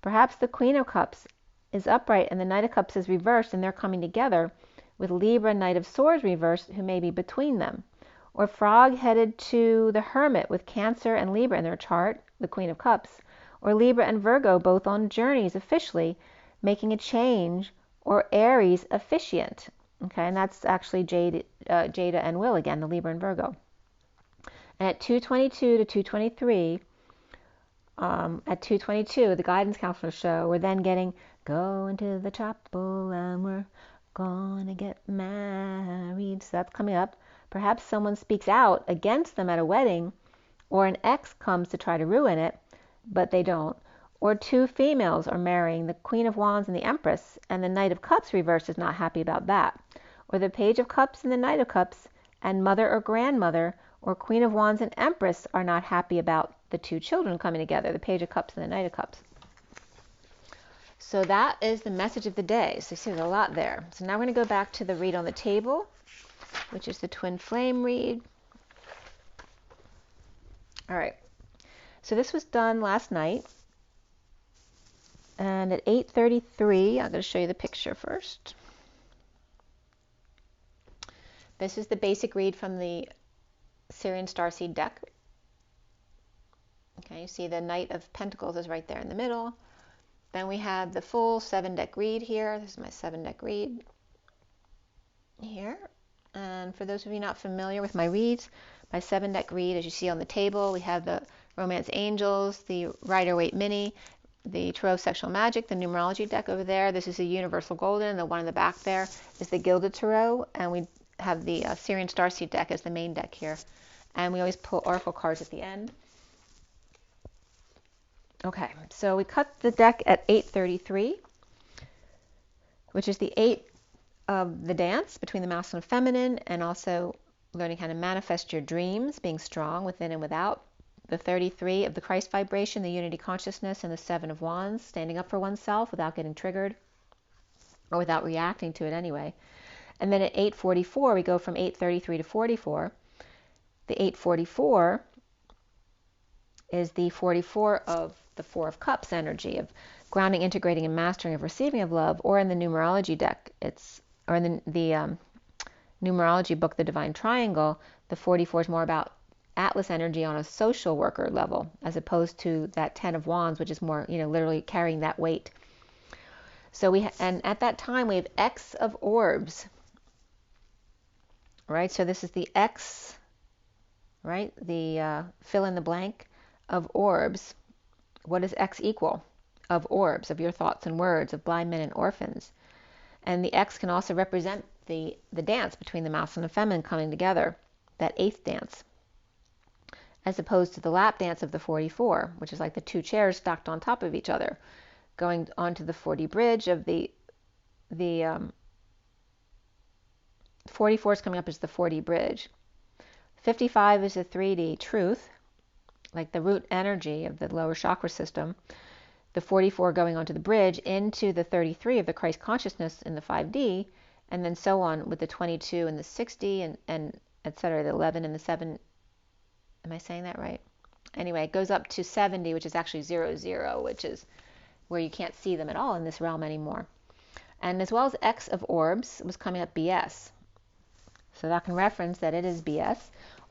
Perhaps the Queen of Cups is upright and the Knight of Cups is reversed, and they're coming together, with Libra, Knight of Swords reversed, who may be between them. Or Frog headed to the Hermit with Cancer and Libra in their chart, the Queen of Cups. Or Libra and Virgo both on journeys officially, making a change, or Aries officiant. Okay, and that's actually Jada and Will again, the Libra and Virgo. And at 222 to 223, at 222, the guidance counselor show, we're then getting going to the chapel and we're gonna get married. So that's coming up. Perhaps someone speaks out against them at a wedding, or an ex comes to try to ruin it, but they don't. Or two females are marrying, the Queen of Wands and the Empress, and the Knight of Cups reversed is not happy about that. Or the Page of Cups and the Knight of Cups, and mother or grandmother, or Queen of Wands and Empress are not happy about the two children coming together, the Page of Cups and the Knight of Cups. So that is the message of the day. So you see there's a lot there. So now we're going to go back to the read on the table, which is the Twin Flame read. All right. So this was done last night. And at 8:33, I'm going to show you the picture first. This is the basic read from the SIRIAN Starseed deck. Okay, you see the Knight of Pentacles is right there in the middle. Then we have the full 7-deck read here. This is my 7-deck read here. And for those of you not familiar with my reads, my 7-deck read, as you see on the table, we have the Romance Angels, the Rider-Waite Mini, the Tarot Sexual Magic, the Numerology deck over there. This is the Universal Golden. The one in the back there is the Gilded Tarot. And we have the SIRIAN Starseed deck as the main deck here. And we always pull Oracle cards at the end. Okay, so we cut the deck at 8:33, which is the 8 of the dance between the masculine and feminine, and also learning how to manifest your dreams, being strong within and without. The 33 of the Christ vibration, the unity consciousness, and the 7 of Wands, standing up for oneself without getting triggered, or without reacting to it anyway. And then at 8:44, we go from 8:33 to 44. The 8:44 is the 44 of the 4 of Cups energy of grounding, integrating, and mastering of receiving of love, or in the numerology deck, or in the numerology book, The Divine Triangle, the 44 is more about Atlas energy on a social worker level, as opposed to that 10 of Wands, which is more, literally carrying that weight. So and at that time we have X of Orbs, right? So this is the X, right? The fill in the blank of orbs. What does X equal? Of orbs, of your thoughts and words, of blind men and orphans. And the X can also represent the dance between the masculine and feminine coming together, that 8th dance, as opposed to the lap dance of the 44, which is like the two chairs stacked on top of each other, going onto the 40 bridge of the 44 is coming up as the 40 bridge. 55 is the 3D truth, like the root energy of the lower chakra system. The 44 going onto the bridge into the 33 of the Christ consciousness in the 5D, and then so on with the 22 and the 60 and etc., the 11 and the 7. Am I saying that right? Anyway, it goes up to 70, which is actually 00, which is where you can't see them at all in this realm anymore. And as well as X of Orbs was coming up BS. So that can reference that it is BS,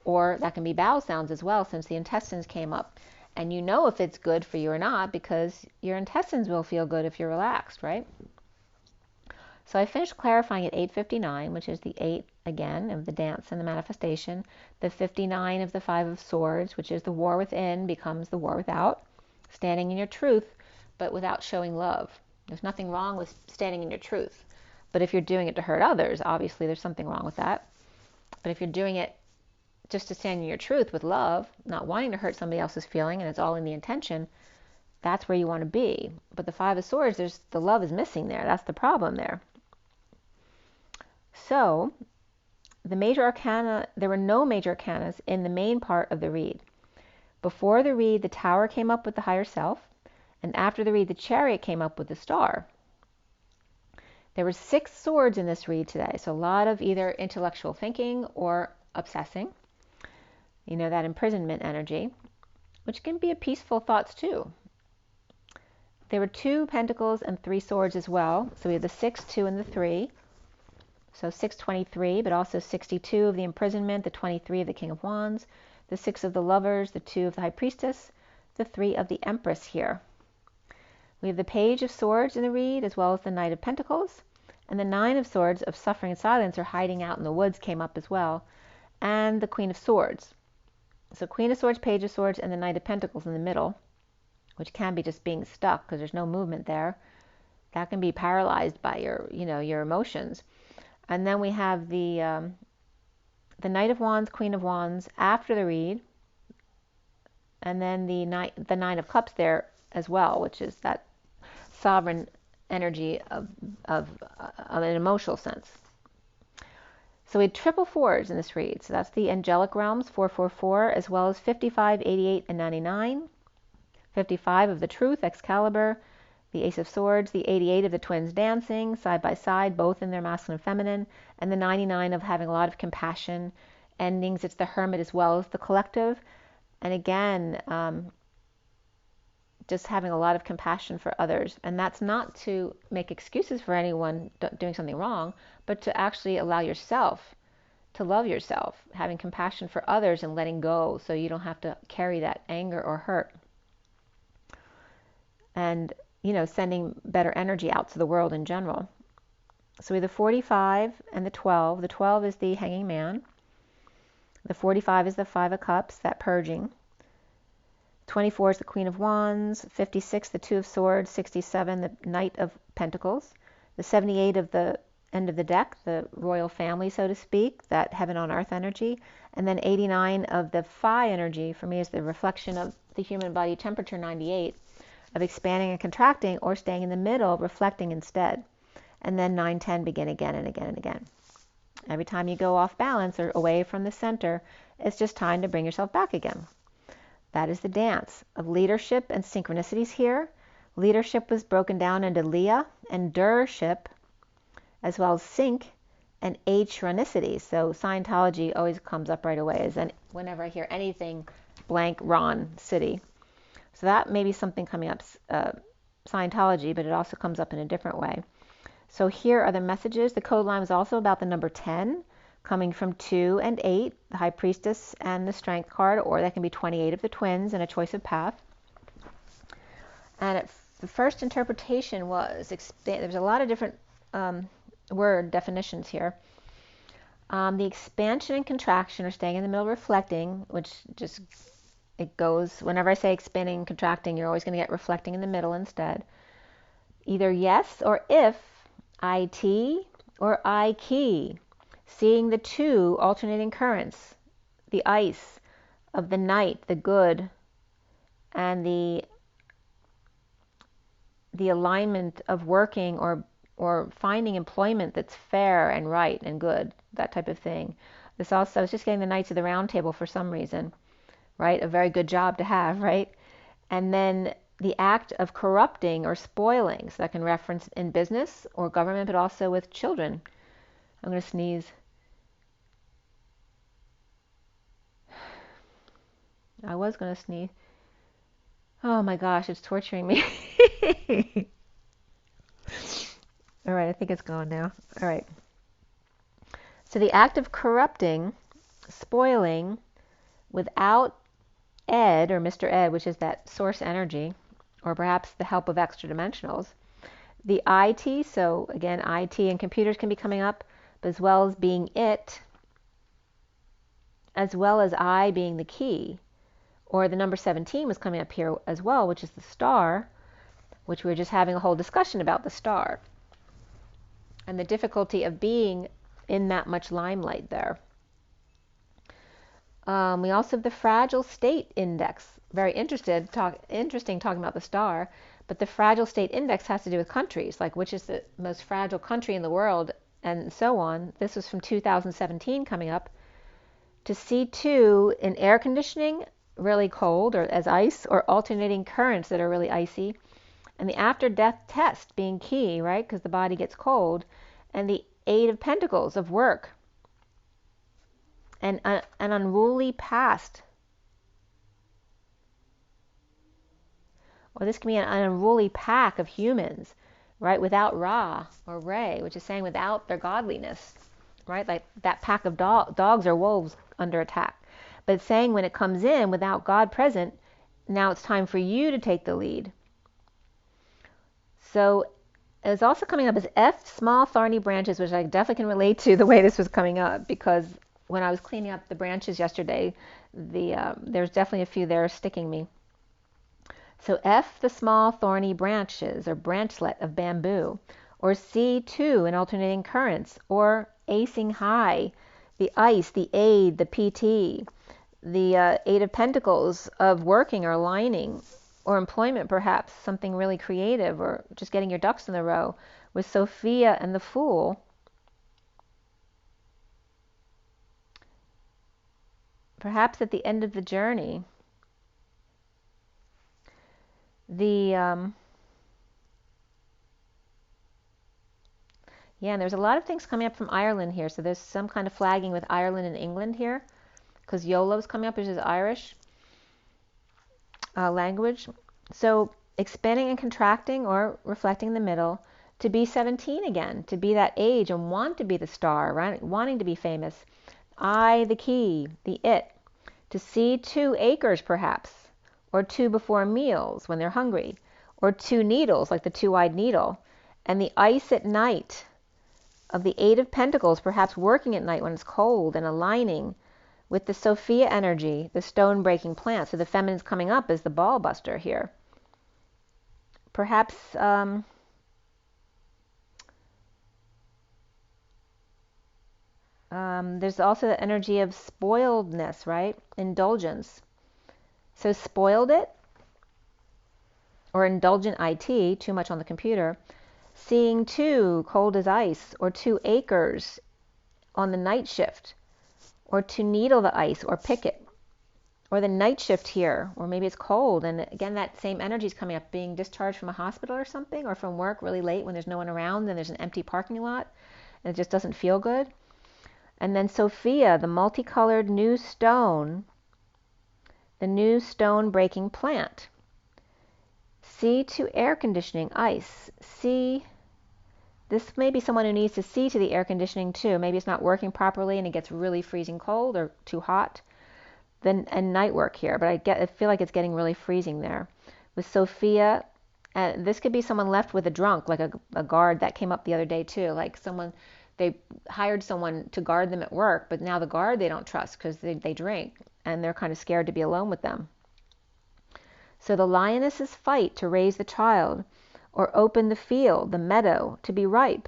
or that can be bowel sounds as well, since the intestines came up. And you know if it's good for you or not, because your intestines will feel good if you're relaxed, right? So I finished clarifying at 8:59, which is the 8 again of the dance and the manifestation. The 59 of the 5 of Swords, which is the war within becomes the war without. Standing in your truth, but without showing love. There's nothing wrong with standing in your truth. But if you're doing it to hurt others, obviously there's something wrong with that. But if you're doing it just to stand in your truth with love, not wanting to hurt somebody else's feeling, and it's all in the intention, that's where you want to be. But the 5 of Swords, the love is missing there. That's the problem there. So, the major arcana, there were no major arcanas in the main part of the read. Before the read, the Tower came up with the higher self, and after the read, the Chariot came up with the Star. There were 6 swords in this read today, so a lot of either intellectual thinking or obsessing. You know, that imprisonment energy, which can be a peaceful thoughts too. There were 2 pentacles and 3 swords as well. So we have the 6, 2, and the 3. So 623, but also 62 of the imprisonment, the 23 of the King of Wands, the 6 of the Lovers, the 2 of the High Priestess, the 3 of the Empress here. We have the Page of Swords in the read, as well as the Knight of Pentacles, and the 9 of Swords of Suffering and Silence, or hiding out in the woods, came up as well, and the Queen of Swords. So Queen of Swords, Page of Swords, and the Knight of Pentacles in the middle, which can be just being stuck because there's no movement there. That can be paralyzed by your emotions. And then we have the Knight of Wands, Queen of Wands after the read, and then the Nine of Cups there as well, which is that sovereign energy of an emotional sense. So we had triple 4s in this read. So that's the angelic realms, 444, as well as 55, 88, and 99. 55 of the Truth, Excalibur, the Ace of Swords, the 88 of the Twins dancing side by side, both in their masculine and feminine, and the 99 of having a lot of compassion, endings. It's the Hermit as well as the Collective. And again, just having a lot of compassion for others. And that's not to make excuses for anyone doing something wrong, but to actually allow yourself to love yourself, having compassion for others and letting go so you don't have to carry that anger or hurt. And sending better energy out to the world in general. So we have the 45 and the 12. The 12 is the Hanging Man. The 45 is the 5 of Cups, that purging. 24 is the Queen of Wands. 56, the 2 of Swords. 67, the Knight of Pentacles. The 78 of the end of the deck, the royal family, so to speak, that heaven on earth energy. And then 89 of the Phi energy, for me, is the reflection of the human body temperature, 98. Of expanding and contracting, or staying in the middle, reflecting instead. And then 9, 10 begin again and again and again. Every time you go off balance or away from the center, it's just time to bring yourself back again. That is the dance of leadership and synchronicities here. Leadership was broken down into Leah and Durship, as well as sync and H-ronicity. So Scientology always comes up right away whenever I hear anything blank Ron City. So that may be something coming up, Scientology, but it also comes up in a different way. So here are the messages. The code line was also about the number 10, coming from 2 and 8, the High Priestess and the Strength card, or that can be 28 of the Twins and a choice of path. And the first interpretation was, there's a lot of different word definitions here. The expansion and contraction, or staying in the middle, reflecting, which just... it goes, whenever I say expanding and contracting, you're always going to get reflecting in the middle instead. Either yes or if, IT or I key. Seeing the 2 alternating currents, the ice of the night, the good, and the alignment of working or finding employment that's fair and right and good, that type of thing. This also, I was just getting the Knights of the Round Table for some reason. Right? A very good job to have, right? And then the act of corrupting or spoiling. So that can reference in business or government, but also with children. I'm going to sneeze. I was going to sneeze. Oh my gosh, it's torturing me. All right, I think it's gone now. All right. So the act of corrupting, spoiling, without Ed, or Mr. Ed, which is that source energy, or perhaps the help of extra dimensionals, The IT, so again, IT and computers can be coming up, but as well as being it, as well as I being the key. Or the number 17 was coming up here as well, which is the star, which we were just having a whole discussion about the star and the difficulty of being in that much limelight there. We also have the fragile state index. Very interesting talking about the star, but the fragile state index has to do with countries, like which is the most fragile country in the world, and so on. This was from 2017 coming up. To C2 in air conditioning, really cold or as ice, or alternating currents that are really icy. And the after death test being key, right? Because the body gets cold. And the 8 of Pentacles of work. And an unruly past. Or this can be an unruly pack of humans, right? Without Ra or Re, which is saying without their godliness, right? Like that pack of dogs or wolves under attack. But it's saying when it comes in without God present, now it's time for you to take the lead. So it's also coming up as F, small thorny branches, which I definitely can relate to the way this was coming up, because when I was cleaning up the branches yesterday, there's definitely a few there sticking me. So F, the small thorny branches or branchlet of bamboo, or C2 in alternating currents, or acing high, the ice, the aid, the PT, the 8 of Pentacles of working or aligning, or employment perhaps, something really creative, or just getting your ducks in a row, with Sophia and the Fool. Perhaps at the end of the journey. And there's a lot of things coming up from Ireland here. So there's some kind of flagging with Ireland and England here, because YOLO's coming up, which is Irish language. So expanding and contracting, or reflecting in the middle, to be 17 again, to be that age and want to be the star, right? Wanting to be famous. I, the key, the it. To see 2 acres perhaps, or 2 before meals when they're hungry, or 2 needles, like the 2-eyed needle, and the ice at night of the 8 of Pentacles, perhaps working at night when it's cold, and aligning with the Sophia energy, the stone-breaking plant. So the feminine's coming up as the ball buster here. Perhaps there's also the energy of spoiledness, right? Indulgence. So spoiled it, or indulgent IT, too much on the computer. Seeing 2, cold as ice, or 2 acres on the night shift, or to needle the ice or pick it, or the night shift here, or maybe it's cold, and again that same energy is coming up, being discharged from a hospital or something, or from work really late when there's no one around and there's an empty parking lot and it just doesn't feel good. And then Sophia, the multicolored new stone, the new stone breaking plant. C to air conditioning, ice. C, this may be someone who needs to see to the air conditioning too. Maybe it's not working properly and it gets really freezing cold or too hot. Then and night work here, but I feel like it's getting really freezing there. With Sophia, this could be someone left with a drunk, like a guard that came up the other day too. Like someone, they hired someone to guard them at work, but now the guard they don't trust because they drink and they're kind of scared to be alone with them. So the lioness's fight to raise the child, or open the field, the meadow, to be ripe,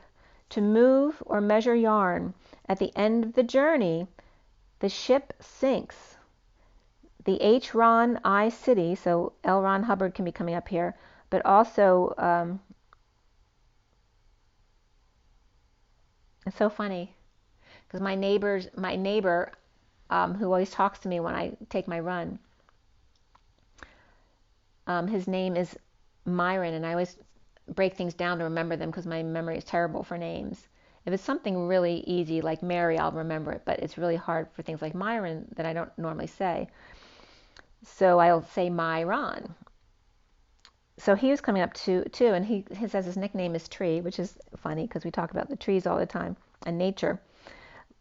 to move or measure yarn. At the end of the journey, the ship sinks. The H. Ron I city, so L. Ron Hubbard can be coming up here, but also, it's so funny, because my neighbor, who always talks to me when I take my run, his name is Myron, and I always break things down to remember them because my memory is terrible for names. If it's something really easy like Mary, I'll remember it, but it's really hard for things like Myron that I don't normally say. So I'll say Myron. So he was coming up too, and he says his nickname is Tree, which is funny because we talk about the trees all the time and nature.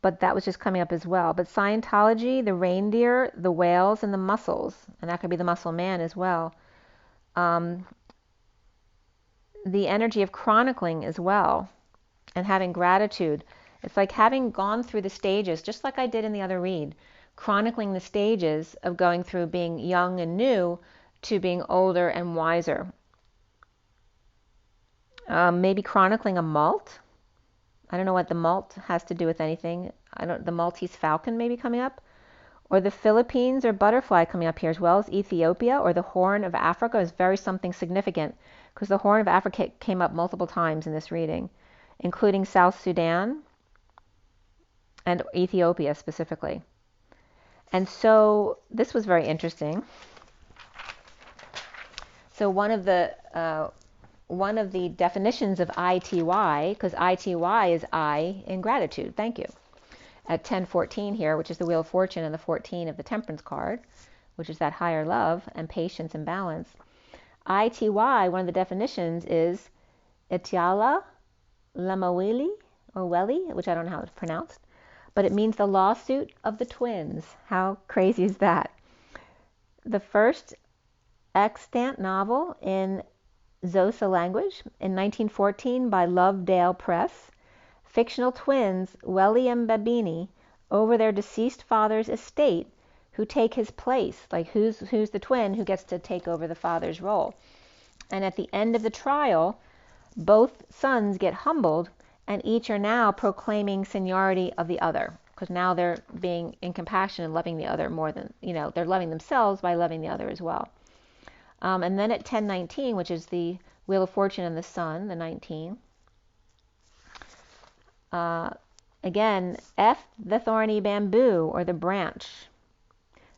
But that was just coming up as well. But Scientology, the reindeer, the whales, and the mussels, and that could be the mussel man as well. the energy of chronicling as well, and having gratitude. It's like having gone through the stages, just like I did in the other read, chronicling the stages of going through being young and new to being older and wiser. Maybe chronicling a molt. I don't know what the molt has to do with anything. The Maltese falcon maybe coming up. Or the Philippines or butterfly coming up here, as well as Ethiopia or the Horn of Africa is very something significant, because the Horn of Africa came up multiple times in this reading, including South Sudan and Ethiopia specifically. And so this was very interesting. So one of the definitions of ITY, because ITY is I in gratitude, thank you, at 1014 here, which is the Wheel of Fortune, and the 14 of the Temperance card, which is that higher love and patience and balance. ITY, one of the definitions is Itiala Lamawili, or Welly, which I don't know how it's pronounced, but it means the lawsuit of the twins. How crazy is that? The first extant novel in Xhosa language in 1914 by Lovedale Press. Fictional twins, Welly and Babini, over their deceased father's estate, who take his place. Like who's the twin who gets to take over the father's role. And at the end of the trial, both sons get humbled, and each are now proclaiming seniority of the other, because now they're being in compassion and loving the other more than, they're loving themselves by loving the other as well. And then at 1019, which is the Wheel of Fortune and the Sun, the 19, again, F the thorny bamboo, or the branch.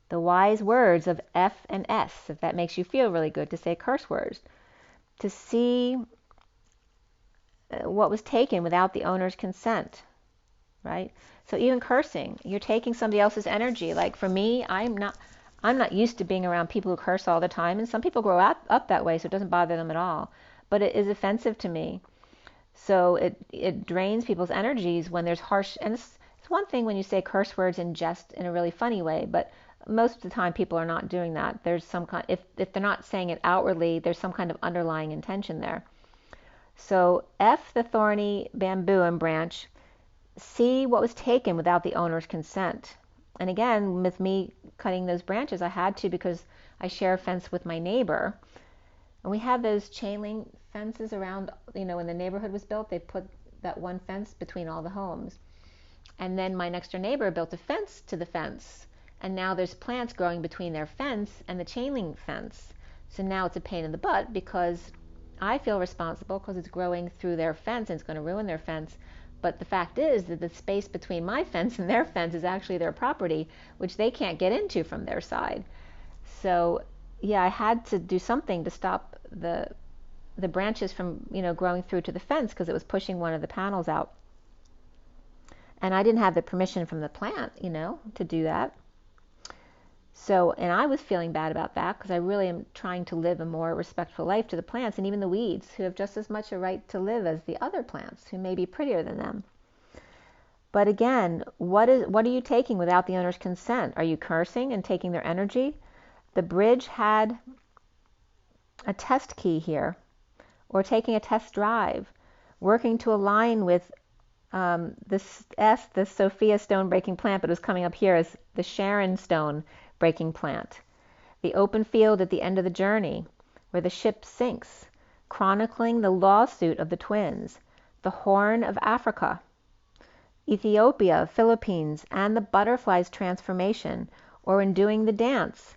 The wise words of F and S, if that makes you feel really good to say curse words. To see what was taken without the owner's consent, right? So even cursing, you're taking somebody else's energy. Like for me, I'm not used to being around people who curse all the time, and some people grow up that way, so it doesn't bother them at all. But it is offensive to me. So it drains people's energies when there's harsh, and it's one thing when you say curse words in jest in a really funny way, but most of the time people are not doing that. There's some kind, if they're not saying it outwardly, there's some kind of underlying intention there. So F the thorny bamboo and branch, see what was taken without the owner's consent. And again, with me cutting those branches, I had to, because I share a fence with my neighbor. And we have those chain link fences around, when the neighborhood was built, they put that one fence between all the homes. And then my next door neighbor built a fence to the fence. And now there's plants growing between their fence and the chain link fence. So now it's a pain in the butt, because I feel responsible because it's growing through their fence and it's going to ruin their fence. But the fact is that the space between my fence and their fence is actually their property, which they can't get into from their side. So yeah, I had to do something to stop the branches from, growing through to the fence, because it was pushing one of the panels out. And I didn't have the permission from the plant, to do that. So, and I was feeling bad about that, because I really am trying to live a more respectful life to the plants and even the weeds, who have just as much a right to live as the other plants, who may be prettier than them. But again, what are you taking without the owner's consent? Are you cursing and taking their energy? The bridge had a test key here, or taking a test drive, working to align with the Sophia stone breaking plant, but it was coming up here as the Sharon stone breaking plant. The open field at the end of the journey, where the ship sinks, chronicling the lawsuit of the twins. The Horn of Africa, Ethiopia, Philippines, and the butterfly's transformation, or in doing the dance.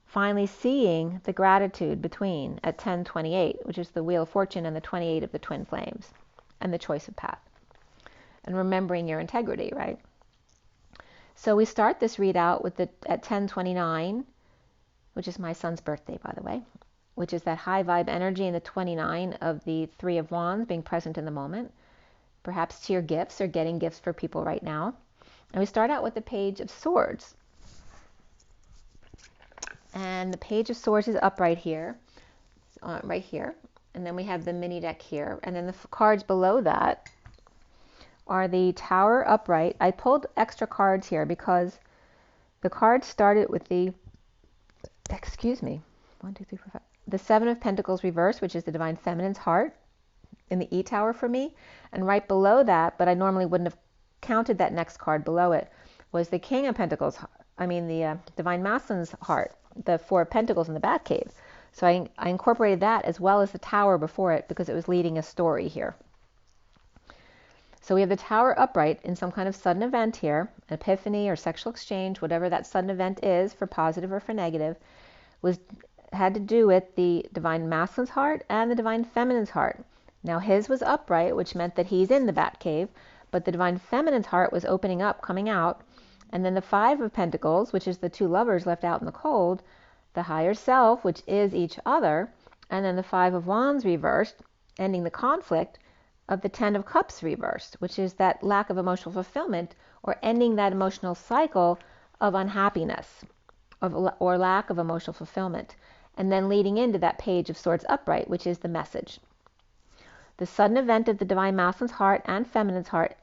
Finally seeing the gratitude between at 1028, which is the Wheel of Fortune and the 28 of the twin flames, and the choice of path. And remembering your integrity, right? So we start this readout with at 1029, which is my son's birthday, by the way, which is that high vibe energy in the 29 of the Three of Wands, being present in the moment, perhaps to your gifts or getting gifts for people right now. And we start out with the Page of Swords. And the Page of Swords is up right here, and then we have the mini deck here, and then the cards below that are the Tower upright. I pulled extra cards here because the cards started with the, the Seven of Pentacles reversed, which is the Divine Feminine's heart, in the E tower for me. And right below that, but I normally wouldn't have counted that next card below it, was the King of Pentacles, the Divine Masculine's heart, the Four of Pentacles in the Batcave. So I incorporated that as well as the Tower before it because it was leading a story here. So we have the Tower upright in some kind of sudden event here, epiphany or sexual exchange, whatever that sudden event is for positive or for negative, had to do with the Divine Masculine's heart and the Divine Feminine's heart. Now his was upright, which meant that he's in the Batcave, but the Divine Feminine's heart was opening up, coming out. And then the Five of Pentacles, which is the two lovers left out in the cold, the higher self, which is each other, and then the Five of Wands reversed, ending the conflict of the Ten of Cups reversed, which is that lack of emotional fulfillment or ending that emotional cycle of unhappiness or lack of emotional fulfillment, and then leading into that Page of Swords upright, which is the message. The sudden event of the Divine Masculine's heart and Feminine's heart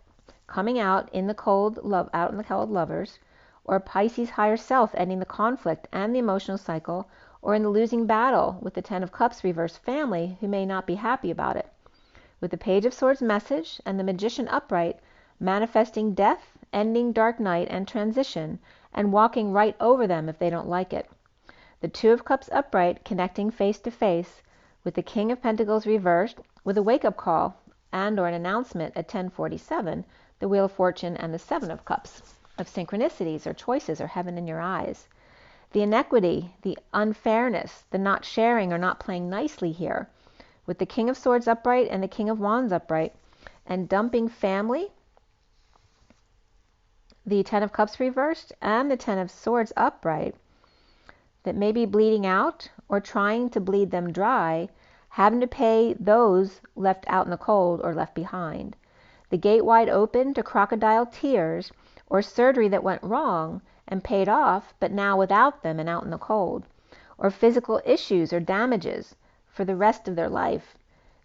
coming out in the cold lovers, or Pisces higher self ending the conflict and the emotional cycle, or in the losing battle with the Ten of Cups reversed family who may not be happy about it. With the Page of Swords message and the Magician upright, manifesting death, ending dark night and transition, and walking right over them if they don't like it. The Two of Cups upright, connecting face to face, with the King of Pentacles reversed, with a wake-up call and or an announcement at 10:47, the Wheel of Fortune and the Seven of Cups, of synchronicities or choices or heaven in your eyes. The inequity, the unfairness, the not sharing or not playing nicely here, with the King of Swords upright and the King of Wands upright, and dumping family, the Ten of Cups reversed, and the Ten of Swords upright, that may be bleeding out or trying to bleed them dry, having to pay those left out in the cold or left behind. The gate wide open to crocodile tears, or surgery that went wrong and paid off, but now without them and out in the cold, or physical issues or damages for the rest of their life,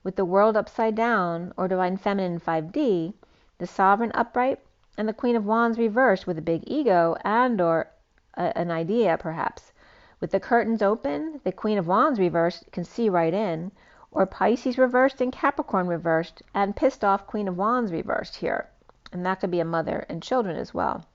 with the World upside down, or Divine Feminine 5D, the Sovereign upright, and the Queen of Wands reversed with a big ego and or an idea perhaps. With the curtains open, the Queen of Wands reversed can see right in, or Pisces reversed and Capricorn reversed, and pissed off Queen of Wands reversed here. And that could be a mother and children as well.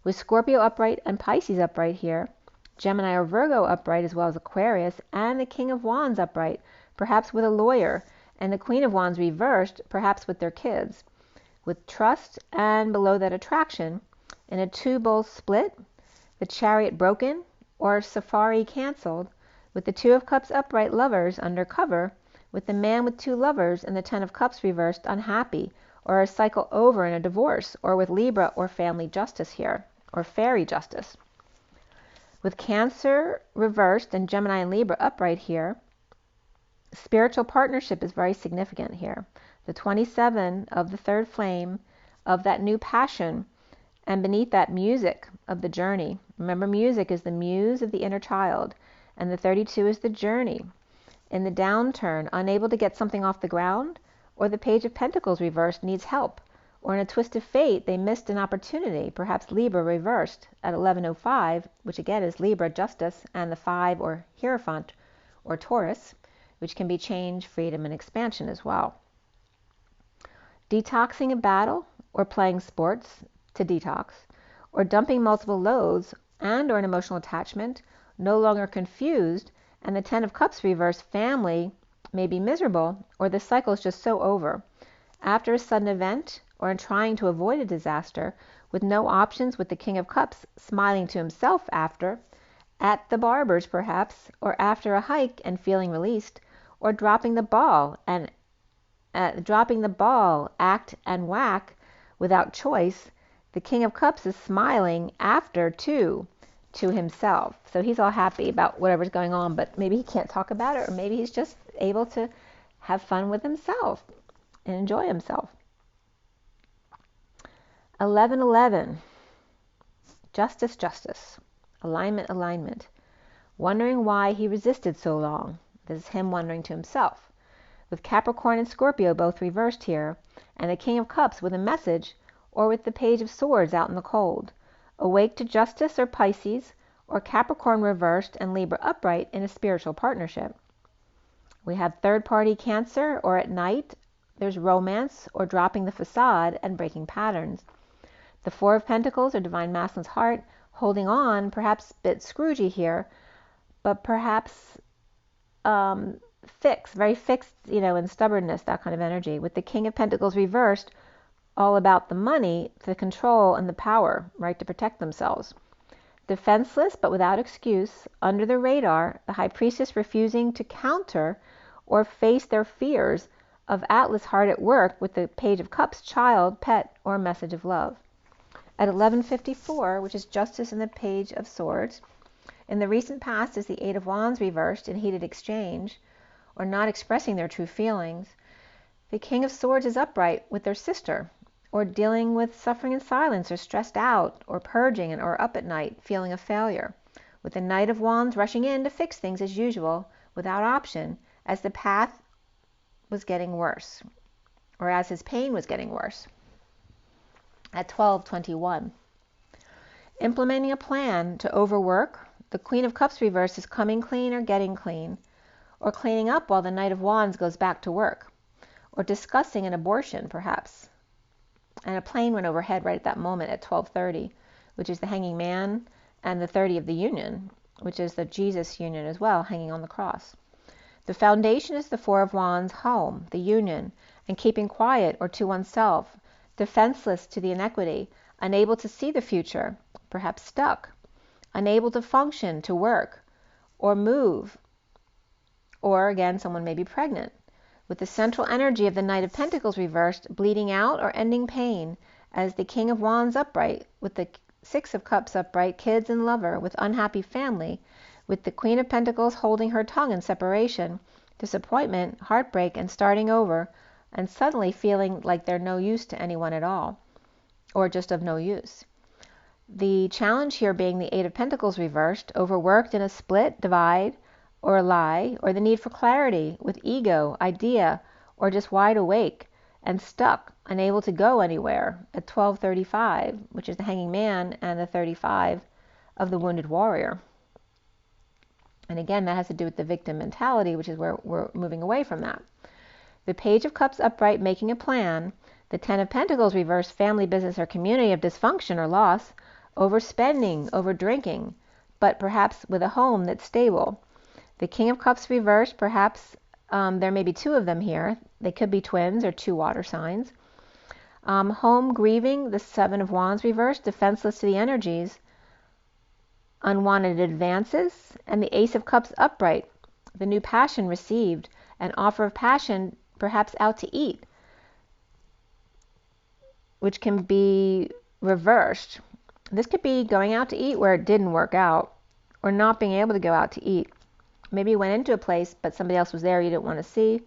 With Scorpio upright and Pisces upright here, Gemini or Virgo upright as well as Aquarius, and the King of Wands upright, perhaps with a lawyer, and the Queen of Wands reversed, perhaps with their kids. With trust and below that attraction, in a two-bowl split, the Chariot broken, or Safari cancelled, with the Two of Cups upright lovers under cover, with the man with two lovers and the Ten of Cups reversed unhappy, or a cycle over in a divorce, or with Libra or family justice here, or fairy justice. With Cancer reversed and Gemini and Libra upright here, spiritual partnership is very significant here. The 27 of the third flame of that new passion, and beneath that music of the journey. Remember, music is the muse of the inner child, and the 32 is the journey. In the downturn, unable to get something off the ground, or the Page of Pentacles reversed needs help, or in a twist of fate they missed an opportunity, perhaps Libra reversed at 11:05, which again is Libra justice, and the 5 or Hierophant or Taurus, which can be change, freedom, and expansion as well. Detoxing a battle or playing sports to detox, or dumping multiple loads and or an emotional attachment, no longer confused, and the Ten of Cups reversed family may be miserable, or the cycle is just so over. After a sudden event, or in trying to avoid a disaster, with no options, with the King of Cups smiling to himself after, at the barber's perhaps, or after a hike and feeling released, or dropping the ball, act and whack without choice, the King of Cups is smiling after too, to himself. So he's all happy about whatever's going on, but maybe he can't talk about it, or maybe he's just able to have fun with himself and enjoy himself. 11:11, justice, justice, alignment, alignment. Wondering why he resisted so long. This is him wondering to himself. With Capricorn and Scorpio both reversed here, and the King of Cups with a message, or with the Page of Swords out in the cold. Awake to justice or Pisces, or Capricorn reversed and Libra upright in a spiritual partnership. We have third-party Cancer, or at night, there's romance or dropping the facade and breaking patterns. The Four of Pentacles, or Divine Masculine's heart, holding on, perhaps a bit Scroogey here, but perhaps fixed, very fixed, in stubbornness, that kind of energy. With the King of Pentacles reversed, all about the money, the control, and the power, right, to protect themselves. Defenseless, but without excuse, under the radar, the High Priestess refusing to counter or face their fears of Atlas hard at work with the Page of Cups, child, pet, or message of love. At 1154, which is Justice and the Page of Swords, in the recent past is the Eight of Wands reversed in heated exchange, or not expressing their true feelings. The King of Swords is upright with their sister, or dealing with suffering in silence, or stressed out, or purging, or up at night, feeling a failure, with the Knight of Wands rushing in to fix things as usual, without option, as the path was getting worse, or as his pain was getting worse. At 1221, implementing a plan to overwork, the Queen of Cups reversed is coming clean or getting clean, or cleaning up while the Knight of Wands goes back to work, or discussing an abortion, perhaps. And a plane went overhead right at that moment at 12:30, which is the Hanging Man, and the 30 of the Union, which is the Jesus Union as well, hanging on the cross. The foundation is the Four of Wands, home, the union, and keeping quiet or to oneself, defenseless to the inequity, unable to see the future, perhaps stuck, unable to function, to work, or move, or again, someone may be pregnant. With the central energy of the Knight of Pentacles reversed, bleeding out or ending pain, as the King of Wands upright, with the Six of Cups upright, kids and lover, with unhappy family, with the Queen of Pentacles holding her tongue in separation, disappointment, heartbreak, and starting over, and suddenly feeling like they're no use to anyone at all, or just of no use. The challenge here being the Eight of Pentacles reversed, overworked in a split, divide, or a lie, or the need for clarity with ego, idea, or just wide awake and stuck, unable to go anywhere at 1235, which is the Hanging Man and the 35 of the Wounded Warrior. And again, that has to do with the victim mentality, which is where we're moving away from that. The Page of Cups upright, making a plan. The Ten of Pentacles reversed, family, business, or community of dysfunction or loss, overspending, over drinking, but perhaps with a home that's stable. The King of Cups reversed, perhaps there may be two of them here. They could be twins or two water signs. Home, grieving, the Seven of Wands reversed, defenseless to the energies, unwanted advances, and the Ace of Cups upright, the new passion received, an offer of passion, perhaps out to eat, which can be reversed. This could be going out to eat where it didn't work out, or not being able to go out to eat. Maybe you went into a place, but somebody else was there you didn't want to see,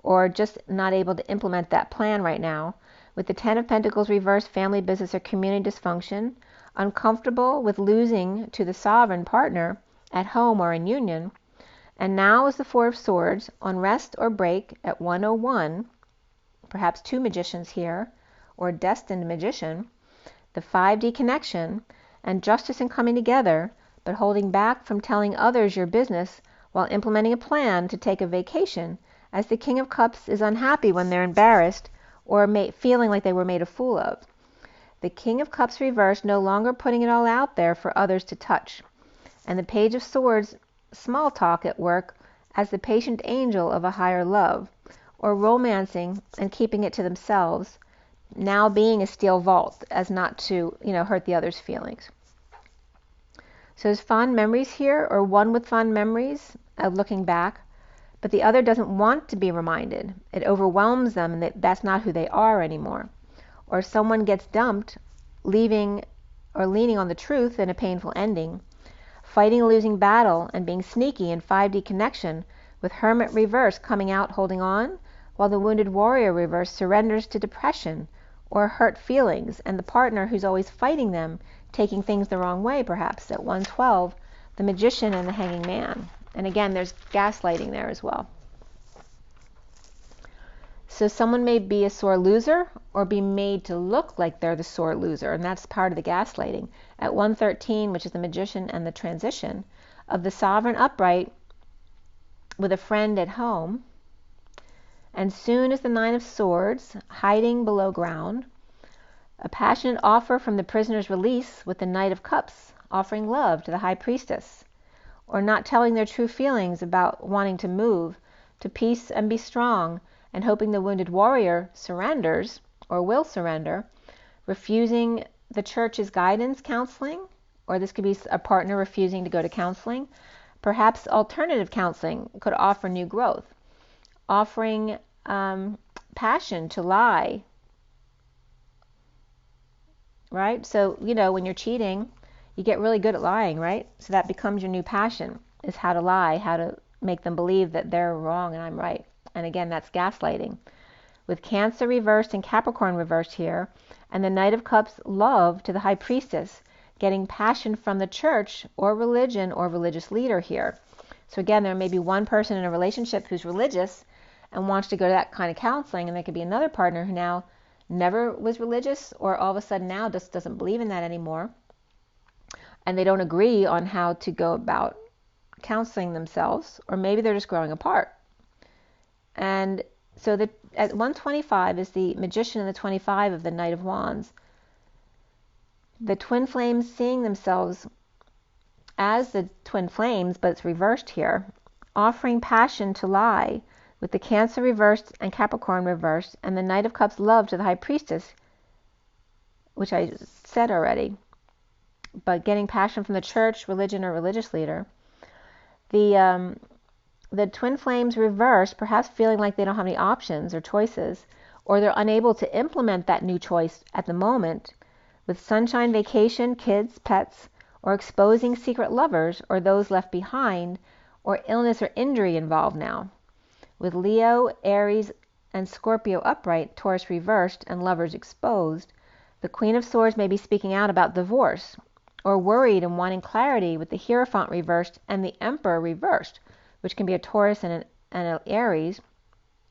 or just not able to implement that plan right now. With the Ten of Pentacles reversed, family, business, or community dysfunction, uncomfortable with losing to the sovereign partner at home or in union. And now is the Four of Swords, on rest or break at 101, perhaps two magicians here, or destined magician, the 5D connection, and justice in coming together, but holding back from telling others your business while implementing a plan to take a vacation, as the King of Cups is unhappy when they're embarrassed or feeling like they were made a fool of. The King of Cups reversed, no longer putting it all out there for others to touch. And the Page of Swords, small talk at work, as the patient angel of a higher love, or romancing and keeping it to themselves, now being a steel vault as not to, hurt the other's feelings. So there's fond memories here, or one with fond memories of looking back, but the other doesn't want to be reminded. It overwhelms them, and that's not who they are anymore. Or someone gets dumped, leaving or leaning on the truth in a painful ending, fighting a losing battle and being sneaky in 5D connection, with Hermit reverse coming out holding on, while the Wounded Warrior reverse surrenders to depression or hurt feelings, and the partner who's always fighting them, taking things the wrong way, perhaps, at 112, the Magician and the Hanging Man. And again, there's gaslighting there as well. So someone may be a sore loser or be made to look like they're the sore loser, and that's part of the gaslighting. At 113, which is the Magician and the transition, of the Sovereign upright, with a friend at home. And soon as the Nine of Swords, hiding below ground, a passionate offer from the prisoner's release with the Knight of Cups, offering love to the High Priestess, or not telling their true feelings about wanting to move to peace and be strong, and hoping the wounded warrior surrenders or will surrender, refusing the church's guidance counseling, or this could be a partner refusing to go to counseling. Perhaps alternative counseling could offer new growth, offering passion to lie, right? So, when you're cheating, you get really good at lying, right? So that becomes your new passion, is how to lie, how to make them believe that they're wrong and I'm right. And again, that's gaslighting. With Cancer reversed and Capricorn reversed here, and the Knight of Cups, love to the High Priestess, getting passion from the church or religion or religious leader here. So again, there may be one person in a relationship who's religious and wants to go to that kind of counseling, and there could be another partner who now never was religious, or all of a sudden now just doesn't believe in that anymore, and they don't agree on how to go about counseling themselves, or maybe they're just growing apart. And so at 125 is the Magician and the 25 of the Knight of Wands. The twin flames seeing themselves as the twin flames, but it's reversed here, offering passion to lie, with the Cancer reversed and Capricorn reversed, and the Knight of Cups, love to the High Priestess, which I said already, but getting passion from the church, religion, or religious leader. The twin flames reversed, perhaps feeling like they don't have any options or choices, or they're unable to implement that new choice at the moment, with sunshine, vacation, kids, pets, or exposing secret lovers or those left behind, or illness or injury involved now. With Leo, Aries, and Scorpio upright, Taurus reversed, and lovers exposed, the Queen of Swords may be speaking out about divorce, or worried and wanting clarity, with the Hierophant reversed and the Emperor reversed, which can be a Taurus and an Aries,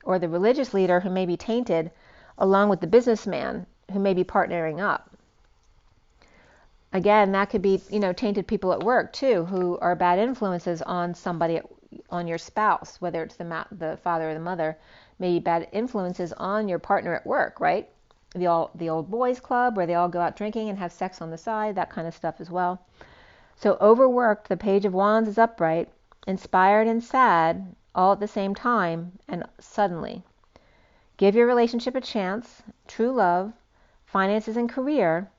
or the religious leader who may be tainted, along with the businessman who may be partnering up. Again, that could be, tainted people at work too, who are bad influences on somebody, on your spouse, whether it's the father or the mother, maybe bad influences on your partner at work, right? The old boys club where they all go out drinking and have sex on the side, that kind of stuff as well. So overworked, the Page of Wands is upright, inspired and sad all at the same time and suddenly. Give your relationship a chance, true love, finances and career,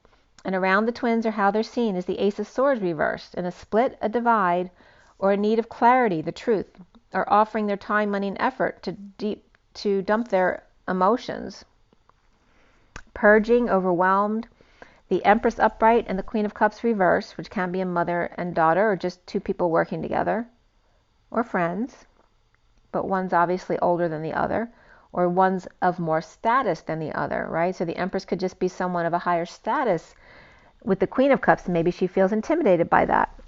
and around the twins, or how they're seen, is the Ace of Swords reversed, in a split, a divide, or a need of clarity, the truth, or offering their time, money, and effort to dump their emotions. Purging, overwhelmed, the Empress upright, and the Queen of Cups reversed, which can be a mother and daughter, or just two people working together, or friends, but one's obviously older than the other, or one's of more status than the other, right? So the Empress could just be someone of a higher status with the Queen of Cups, and maybe she feels intimidated by that.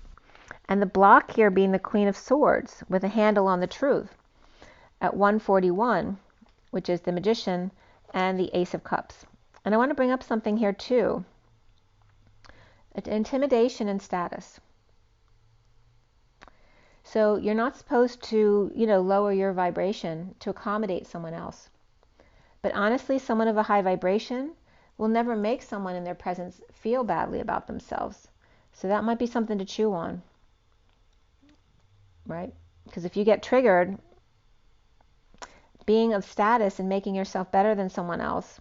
And the block here being the Queen of Swords, with a handle on the truth, at 141, which is the Magician and the Ace of Cups. And I want to bring up something here too. Intimidation and status. So you're not supposed to, lower your vibration to accommodate someone else. But honestly, someone of a high vibration will never make someone in their presence feel badly about themselves. So that might be something to chew on, right? Because if you get triggered, being of status and making yourself better than someone else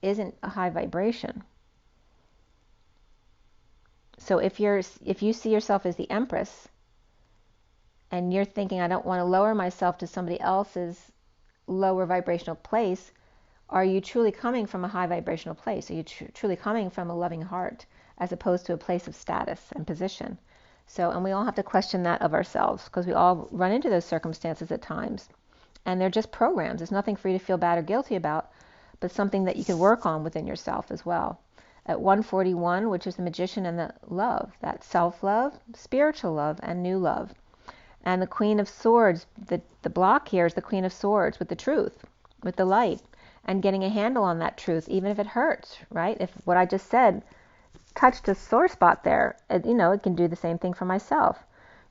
isn't a high vibration. So if you see yourself as the Empress, and you're thinking, I don't want to lower myself to somebody else's lower vibrational place, are you truly coming from a high vibrational place? Are you truly coming from a loving heart, as opposed to a place of status and position? So, and we all have to question that of ourselves, because we all run into those circumstances at times. And they're just programs. There's nothing for you to feel bad or guilty about, but something that you can work on within yourself as well. At 141, which is the Magician and the love, that self-love, spiritual love, and new love. And the Queen of Swords, the block here is the Queen of Swords with the truth, with the light, and getting a handle on that truth, even if it hurts, right? If what I just said touched a sore spot there, it can do the same thing for myself.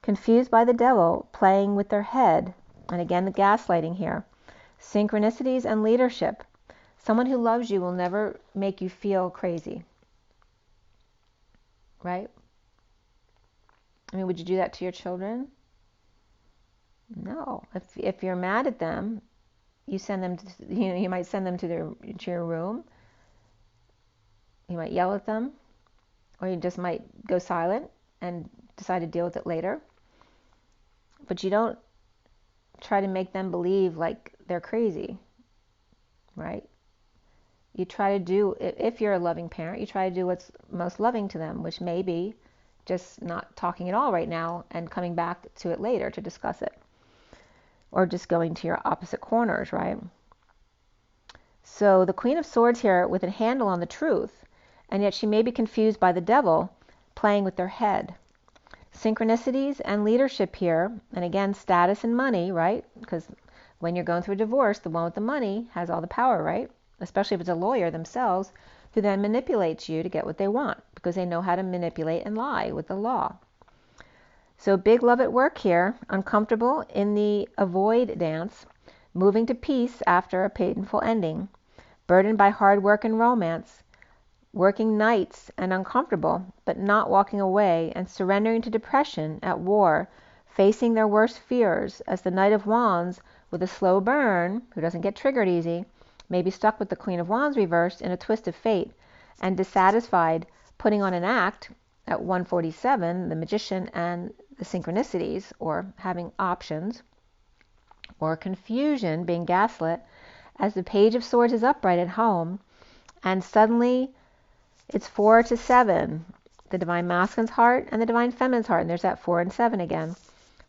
confused by the devil, playing with their head. And again, the gaslighting here. Synchronicities and leadership. Someone who loves you will never make you feel crazy. Right? I mean, would you do that to your children? No. If you're mad at them, you send them to, you might send them to your room. You might yell at them, or you just might go silent and decide to deal with it later. But you don't try to make them believe like they're crazy, right? You try to do, if you're a loving parent, you try to do what's most loving to them, which may be just not talking at all right now and coming back to it later to discuss it. Or just going to your opposite corners, right? So the Queen of Swords here with a handle on the truth, and yet she may be confused by the devil playing with their head. Synchronicities and leadership here, and again, status and money, right? Because when you're going through a divorce, the one with the money has all the power, right? Especially if it's a lawyer themselves, who then manipulates you to get what they want, because they know how to manipulate and lie with the law. So big love at work here, uncomfortable in the avoid dance, moving to peace after a painful ending, burdened by hard work and romance, working nights and uncomfortable, but not walking away and surrendering to depression at war, facing their worst fears as the Knight of Wands with a slow burn, who doesn't get triggered easy, may be stuck with the Queen of Wands reversed in a twist of fate and dissatisfied, putting on an act at 147, the Magician and the synchronicities, or having options, or confusion, being gaslit, as the Page of Swords is upright at home, and suddenly it's 4 to 7, the Divine Masculine's heart and the Divine Feminine's heart, and there's that 4 and 7 again,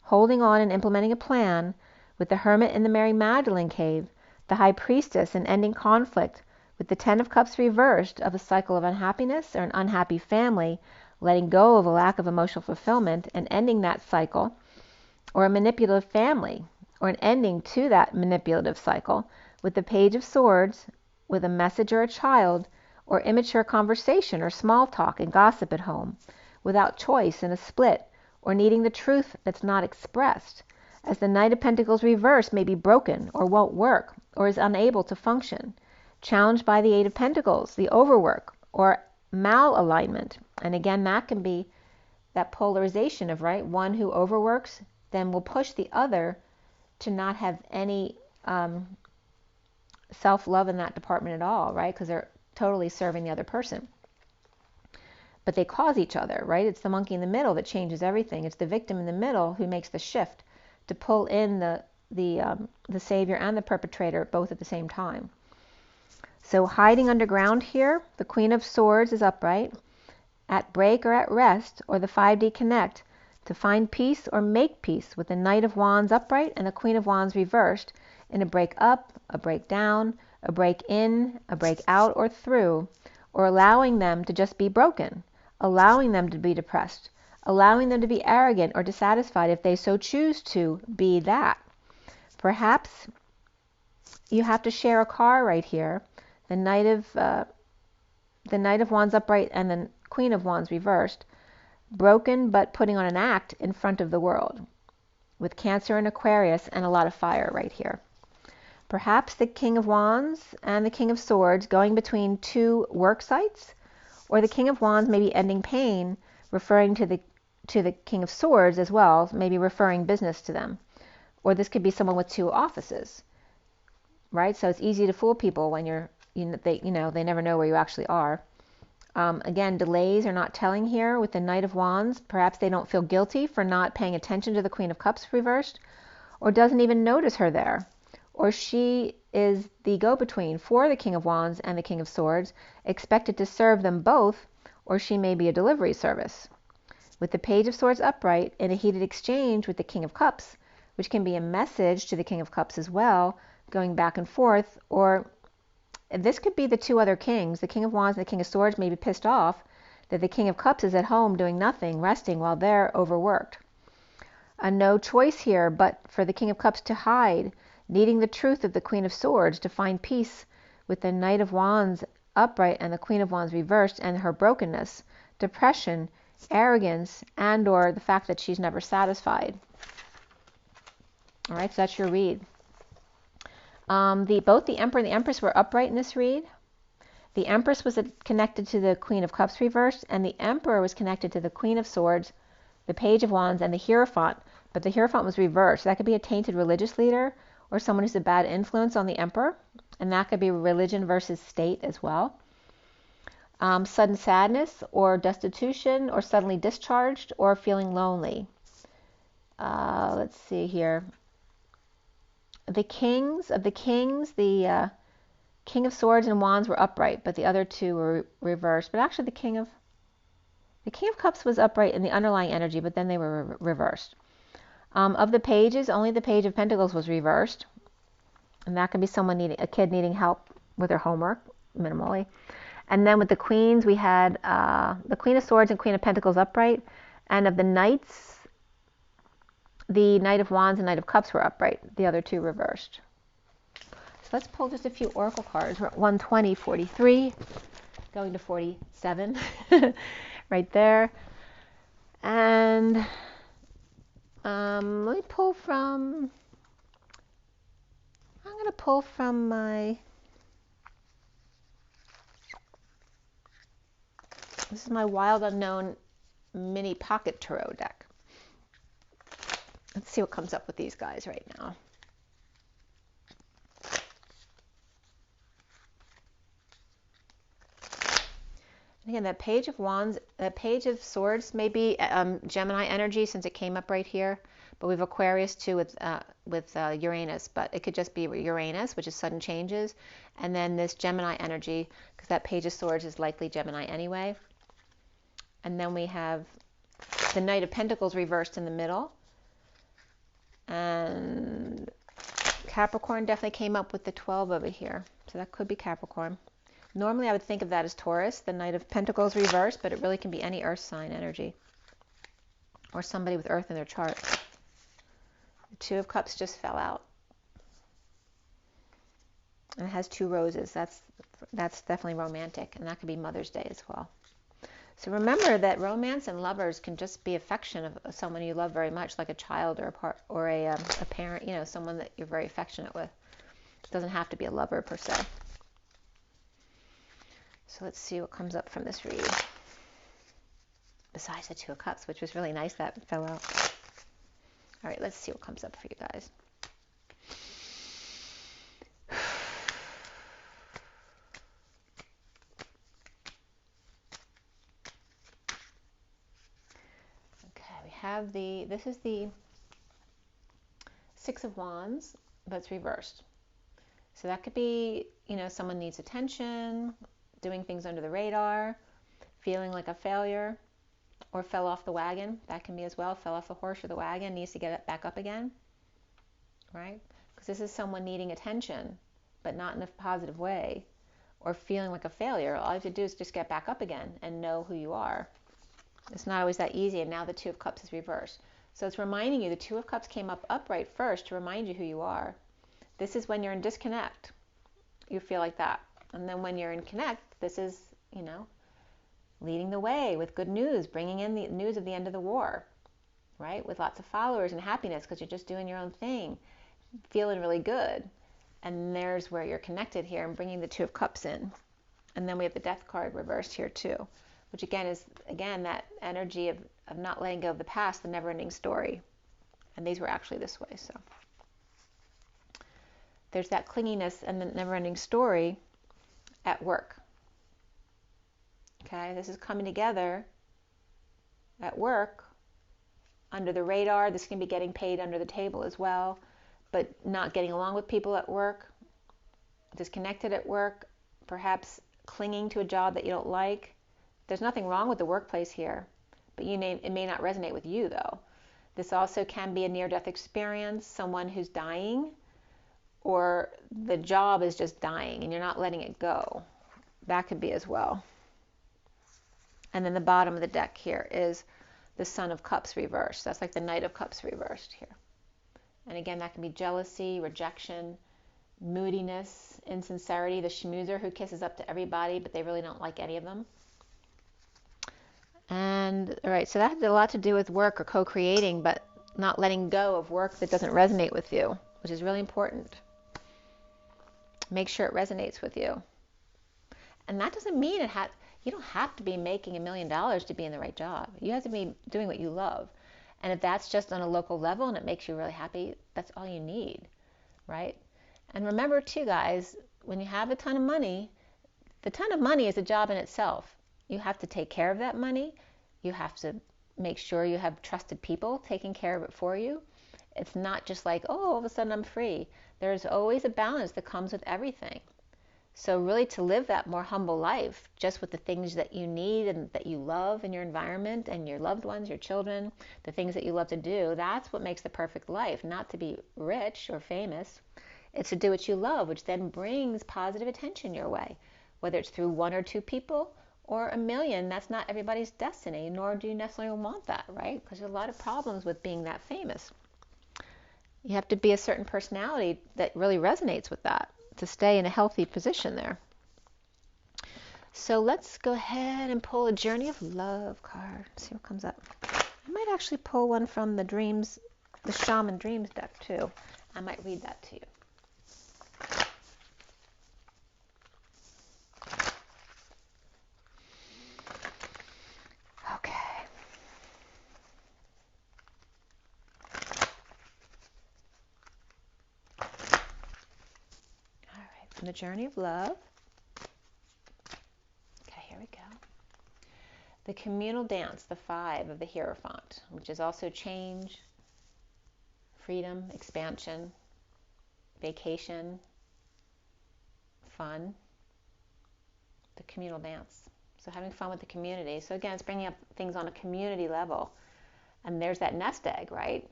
holding on and implementing a plan with the Hermit in the Mary Magdalene cave, the High Priestess, and ending conflict with the 10 of Cups reversed of a cycle of unhappiness or an unhappy family, letting go of a lack of emotional fulfillment and ending that cycle, or a manipulative family, or an ending to that manipulative cycle with the Page of Swords with a message or a child, or immature conversation or small talk and gossip at home, without choice in a split, or needing the truth that's not expressed, as the Knight of Pentacles reversed may be broken or won't work or is unable to function, challenged by the 8 of Pentacles, the overwork or malalignment. And again, that can be that polarization of, right, one who overworks then will push the other to not have any self-love in that department at all, right? Because they're totally serving the other person. But they cause each other, right? It's the monkey in the middle that changes everything. It's the victim in the middle who makes the shift to pull in the savior and the perpetrator both at the same time. So hiding underground here, the Queen of Swords is upright, at break or at rest, or the 5D connect, to find peace or make peace with the Knight of Wands upright and the Queen of Wands reversed in a break up, a break down, a break in, a break out or through, or allowing them to just be broken, allowing them to be depressed, allowing them to be arrogant or dissatisfied if they so choose to be that. Perhaps you have to share a car right here, the Knight of Wands upright and the Queen of Wands reversed, broken but putting on an act in front of the world, with Cancer and Aquarius and a lot of fire right here. Perhaps the King of Wands and the King of Swords going between two work sites, or the King of Wands may be ending pain, referring to the King of Swords as well, maybe referring business to them. Or this could be someone with 2 offices, right? So it's easy to fool people when they never know where you actually are. Again, delays are not telling here with the Knight of Wands. Perhaps they don't feel guilty for not paying attention to the Queen of Cups reversed, or doesn't even notice her there. Or she is the go-between for the King of Wands and the King of Swords, expected to serve them both, or she may be a delivery service. With the Page of Swords upright in a heated exchange with the King of Cups, which can be a message to the King of Cups as well, going back and forth, or this could be the 2 other kings. The King of Wands and the King of Swords may be pissed off that the King of Cups is at home doing nothing, resting while they're overworked. A no choice here but for the King of Cups to hide, needing the truth of the Queen of Swords to find peace with the Knight of Wands upright and the Queen of Wands reversed and her brokenness, depression, arrogance, and or the fact that she's never satisfied. All right, so that's your read. Both the Emperor and the Empress were upright in this read. The Empress was connected to the Queen of Cups reversed, and the Emperor was connected to the Queen of Swords, the Page of Wands, and the Hierophant. But the Hierophant was reversed. So that could be a tainted religious leader or someone who's a bad influence on the Emperor. And that could be religion versus state as well. Sudden sadness or destitution or suddenly discharged or feeling lonely. Let's see here. The kings, the King of Swords and Wands were upright, but the other two were reversed. But actually the King of Cups was upright in the underlying energy, but then they were reversed. Of the pages, only the Page of Pentacles was reversed. And that could be a kid needing help with their homework, minimally. And then with the Queens, we had the Queen of Swords and Queen of Pentacles upright. And of the Knights, the Knight of Wands and Knight of Cups were upright. The other two reversed. So let's pull just a few oracle cards. We're at 120, 43, going to 47, right there. And let me pull from... I'm going to pull from my... This is my Wild Unknown mini pocket tarot deck. Let's see what comes up with these guys right now. Again, that Page of Wands, that Page of Swords may be Gemini energy since it came up right here. But we have Aquarius too with Uranus. But it could just be Uranus, which is sudden changes. And then this Gemini energy, because that Page of Swords is likely Gemini anyway. And then we have the Knight of Pentacles reversed in the middle. And Capricorn definitely came up with the 12 over here. So that could be Capricorn. Normally I would think of that as Taurus, the Knight of Pentacles reversed, but it really can be any earth sign energy. Or somebody with earth in their chart. The Two of Cups just fell out. And it has two roses. That's definitely romantic. And that could be Mother's Day as well. So remember that romance and lovers can just be affection of someone you love very much, like a child or a parent, you know, someone that you're very affectionate with. It doesn't have to be a lover per se. So let's see what comes up from this read. Besides the Two of Cups, which was really nice that fell out. All right, let's see what comes up for you guys. Okay, we have this is the Six of Wands, but it's reversed. So that could be, you know, someone needs attention, doing things under the radar, feeling like a failure, or fell off the wagon. That can be as well. Fell off the horse or the wagon, needs to get it back up again, right? Because this is someone needing attention, but not in a positive way, or feeling like a failure. All you have to do is just get back up again and know who you are. It's not always that easy, and now the Two of Cups is reversed. So it's reminding you, the Two of Cups came up upright first to remind you who you are. This is when you're in disconnect. You feel like that. And then when you're in connect, this is, you know, leading the way with good news, bringing in the news of the end of the war, right? With lots of followers and happiness because you're just doing your own thing, feeling really good. And there's where you're connected here and bringing the Two of Cups in. And then we have the Death card reversed here too, which again is, that energy of not letting go of the past, the never-ending story. And these were actually this way, so. There's that clinginess and the never-ending story at work. Okay, this is coming together at work, under the radar. This can be getting paid under the table as well, but not getting along with people at work, disconnected at work, perhaps clinging to a job that you don't like. There's nothing wrong with the workplace here, but it may not resonate with you though. This also can be a near-death experience, someone who's dying, or the job is just dying and you're not letting it go. That could be as well. And then the bottom of the deck here is the Son of Cups reversed. That's like the Knight of Cups reversed here. And again, that can be jealousy, rejection, moodiness, insincerity, the schmoozer who kisses up to everybody, but they really don't like any of them. And all right, so that has a lot to do with work or co-creating, but not letting go of work that doesn't resonate with you, which is really important. Make sure it resonates with you. And that doesn't mean you don't have to be making $1 million to be in the right job. You have to be doing what you love. And if that's just on a local level and it makes you really happy, that's all you need, right? And remember too, guys, when you have a ton of money, the ton of money is a job in itself. You have to take care of that money. You have to make sure you have trusted people taking care of it for you. It's not just like, oh, all of a sudden I'm free. There's always a balance that comes with everything. So really to live that more humble life, just with the things that you need and that you love in your environment and your loved ones, your children, the things that you love to do, that's what makes the perfect life. Not to be rich or famous. It's to do what you love, which then brings positive attention your way. Whether it's through 1 or 2 people or 1 million, that's not everybody's destiny, nor do you necessarily want that, right? Because there's a lot of problems with being that famous. You have to be a certain personality that really resonates with that to stay in a healthy position there. So let's go ahead and pull a Journey of Love card. See what comes up. I might actually pull one from the Dreams, the Shaman Dreams deck too. I might read that to you. Okay. All right, from the Journey of Love. Okay, here we go. The Communal Dance, the 5 of the Hierophant, which is also change, freedom, expansion, vacation, fun. The communal dance. So having fun with the community. So again, it's bringing up things on a community level. And there's that nest egg, right?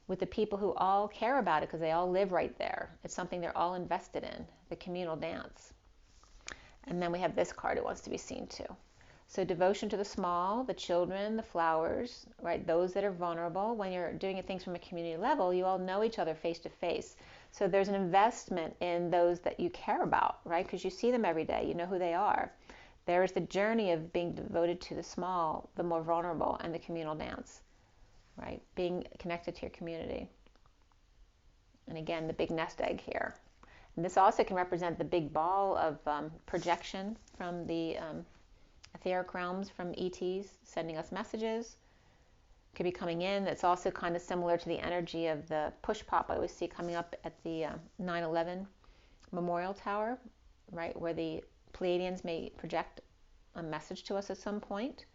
With the people who all care about it because they all live right there. It's something they're all invested in, the communal dance. And then we have this card, it wants to be seen too. So devotion to the small, the children, the flowers, right? Those that are vulnerable. When you're doing things from a community level, you all know each other face to face. So there's an investment in those that you care about, right? Because you see them every day. You know who they are. There is the journey of being devoted to the small, the more vulnerable, and the communal dance, right? Being connected to your community. And again, the big nest egg here. And this also can represent the big ball of projection from the etheric realms, from ETs sending us messages. Could be coming in. It's also kind of similar to the energy of the push pop I always see coming up at the 9/11 Memorial Tower, right, where the Pleiadians may project a message to us at some point.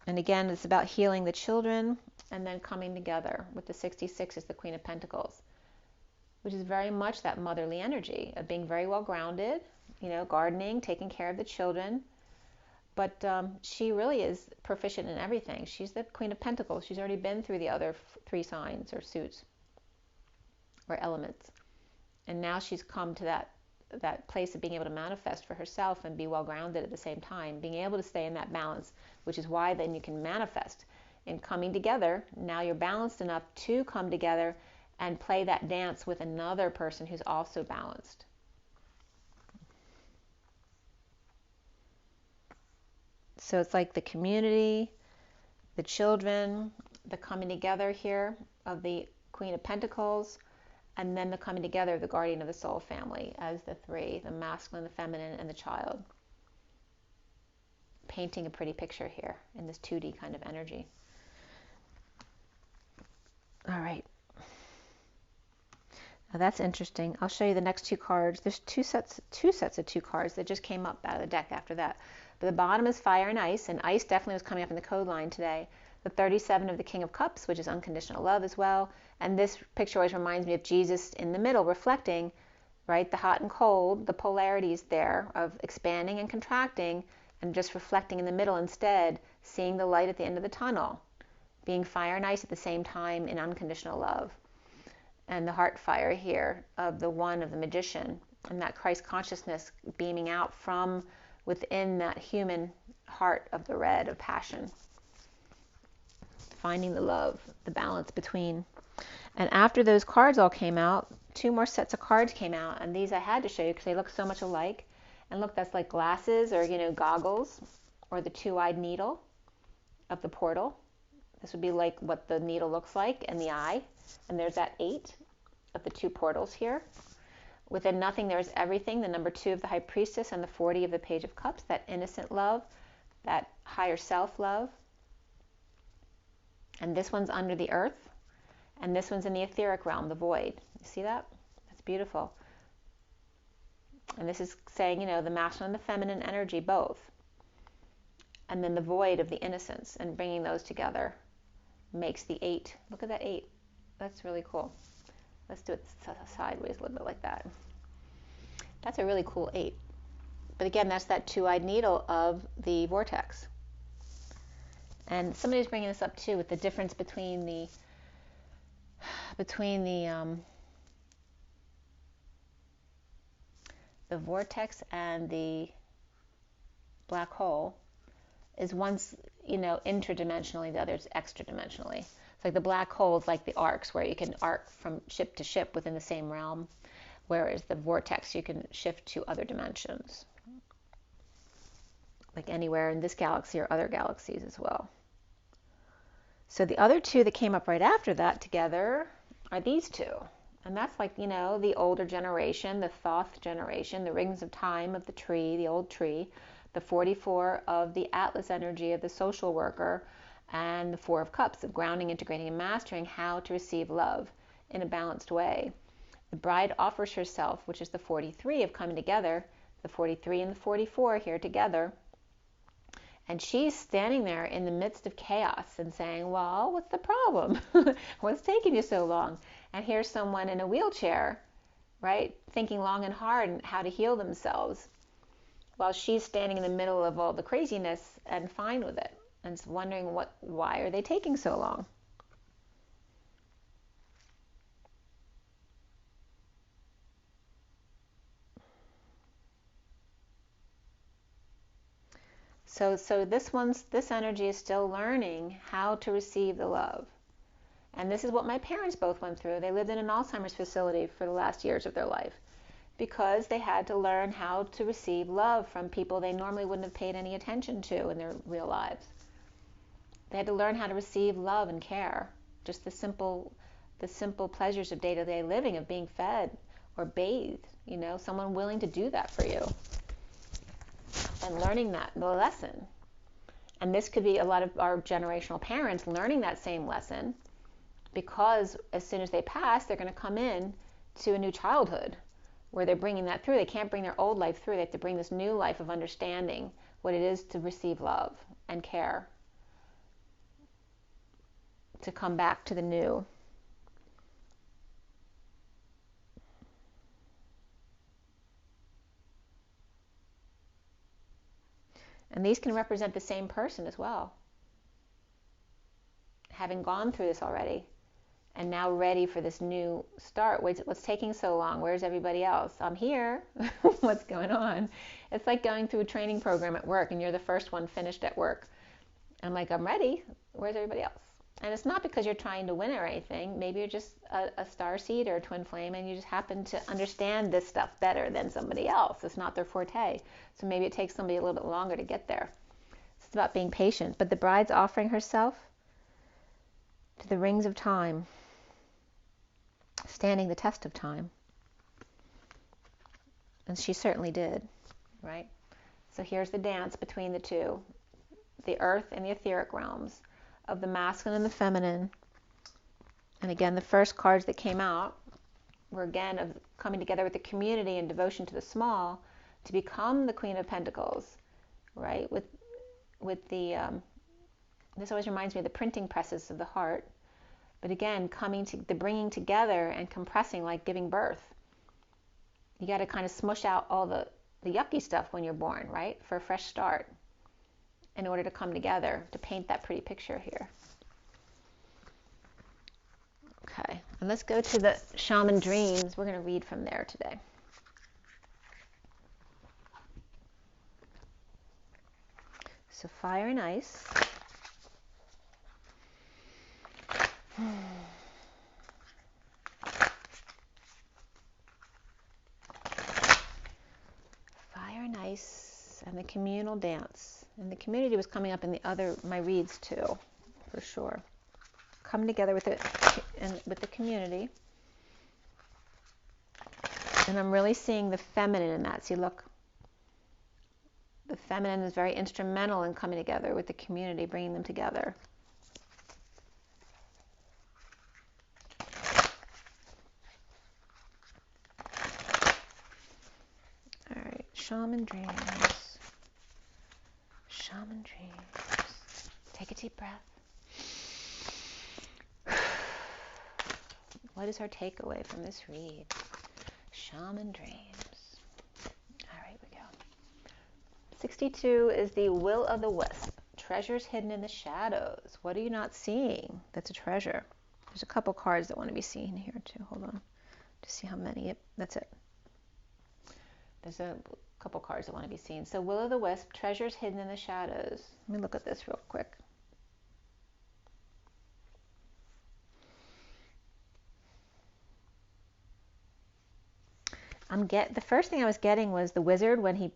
And again, it's about healing the children and then coming together with the 66 as the Queen of Pentacles, which is very much that motherly energy of being very well grounded, you know, gardening, taking care of the children. But she really is proficient in everything. She's the Queen of Pentacles. She's already been through the other 3 signs or suits or elements. And now she's come to that place of being able to manifest for herself and be well grounded at the same time, being able to stay in that balance, which is why then you can manifest in coming together. Now you're balanced enough to come together and play that dance with another person who's also balanced. So it's like the community, the children, the coming together here of the Queen of Pentacles, and then the coming together of the Guardian of the Soul family as the 3, the masculine, the feminine, and the child. Painting a pretty picture here in this 2D kind of energy. All right. Now that's interesting. I'll show you the next 2 cards. There's two sets of 2 cards that just came up out of the deck after that. But the bottom is fire and ice definitely was coming up in the code line today. The 37 of the King of Cups, which is unconditional love as well. And this picture always reminds me of Jesus in the middle, reflecting, right, the hot and cold, the polarities there of expanding and contracting, and just reflecting in the middle instead, seeing the light at the end of the tunnel, being fire and ice at the same time in unconditional love. And the heart fire here of the one of the magician, and that Christ consciousness beaming out from within that human heart of the red of passion. Finding the love, the balance between. And after those cards all came out, 2 more sets of cards came out, and these I had to show you because they look so much alike. And look, that's like glasses or, goggles, or the two-eyed needle of the portal. This would be like what the needle looks like and the eye. And there's that 8 of the 2 portals here. Within nothing, there is everything, the number 2 of the High Priestess and the 40 of the Page of Cups, that innocent love, that higher self love. And this one's under the earth, and this one's in the etheric realm, the void. You see that? That's beautiful. And this is saying, the masculine and the feminine energy, both. And then the void of the innocence, and bringing those together makes the 8. Look at that 8. That's really cool. Let's do it sideways a little bit like that. That's a really cool 8. But again, that's that two-eyed needle of the vortex. And somebody's bringing this up too, with the difference between the vortex and the black hole. Is one's, interdimensionally, the other's extra-dimensionally. It's like the black hole is like the arcs, where you can arc from ship to ship within the same realm, whereas the vortex, you can shift to other dimensions, like anywhere in this galaxy or other galaxies as well. So the other 2 that came up right after that together are these 2. And that's like, the older generation, the Thoth generation, the rings of time of the tree, the old tree, the 44 of the Atlas energy of the social worker, and the 4 of Cups of grounding, integrating, and mastering how to receive love in a balanced way. The bride offers herself, which is the 43 of coming together, the 43 and the 44 here together. And she's standing there in the midst of chaos and saying, well, what's the problem? What's taking you so long? And here's someone in a wheelchair, right, thinking long and hard on how to heal themselves, while she's standing in the middle of all the craziness and fine with it, and wondering why are they taking so long? So this energy is still learning how to receive the love. And this is what my parents both went through. They lived in an Alzheimer's facility for the last years of their life, because they had to learn how to receive love from people they normally wouldn't have paid any attention to in their real lives. They had to learn how to receive love and care, just the simple pleasures of day-to-day living, of being fed or bathed, someone willing to do that for you, and learning the lesson. And this could be a lot of our generational parents learning that same lesson, because as soon as they pass, they're going to come in to a new childhood where they're bringing that through. They can't bring their old life through. They have to bring this new life of understanding what it is to receive love and care, to come back to the new. And these can represent the same person as well, having gone through this already and now ready for this new start. What's taking so long? Where's everybody else? I'm here. What's going on? It's like going through a training program at work, and you're the first one finished at work. I'm like, I'm ready. Where's everybody else? And it's not because you're trying to win or anything. Maybe you're just a starseed or a twin flame, and you just happen to understand this stuff better than somebody else. It's not their forte. So maybe it takes somebody a little bit longer to get there. It's about being patient. But the bride's offering herself to the rings of time, standing the test of time. And she certainly did, right? So here's the dance between the 2, the earth and the etheric realms, of the masculine and the feminine. And again, the first cards that came out were again of coming together with the community and devotion to the small to become the Queen of Pentacles, right? With the this always reminds me of the printing presses of the heart. But again, coming to the bringing together and compressing, like giving birth. You got to kind of smush out all the yucky stuff when you're born, right? For a fresh start, in order to come together to paint that pretty picture here. Okay, and let's go to the Shaman Dreams. We're going to read from there today. So fire and ice. Fire and Nice. And the communal dance. And the community was coming up in my reads too, for sure. Come together with the community. And I'm really seeing the feminine in that. See, look. The feminine is very instrumental in coming together with the community, bringing them together. All right, shaman dreams. Shaman dreams. Take a deep breath. What is our takeaway from this read? Shaman dreams. All right, we go. 62 is the will o' the wisp. Treasures hidden in the shadows. What are you not seeing that's a treasure? There's a couple cards that want to be seen here too. Hold on. To see how many. Yep, that's it. There's a couple cards that want to be seen. So will o' the wisp, treasures hidden in the shadows. Let me look at this real quick. The first thing I was getting was the wizard when he,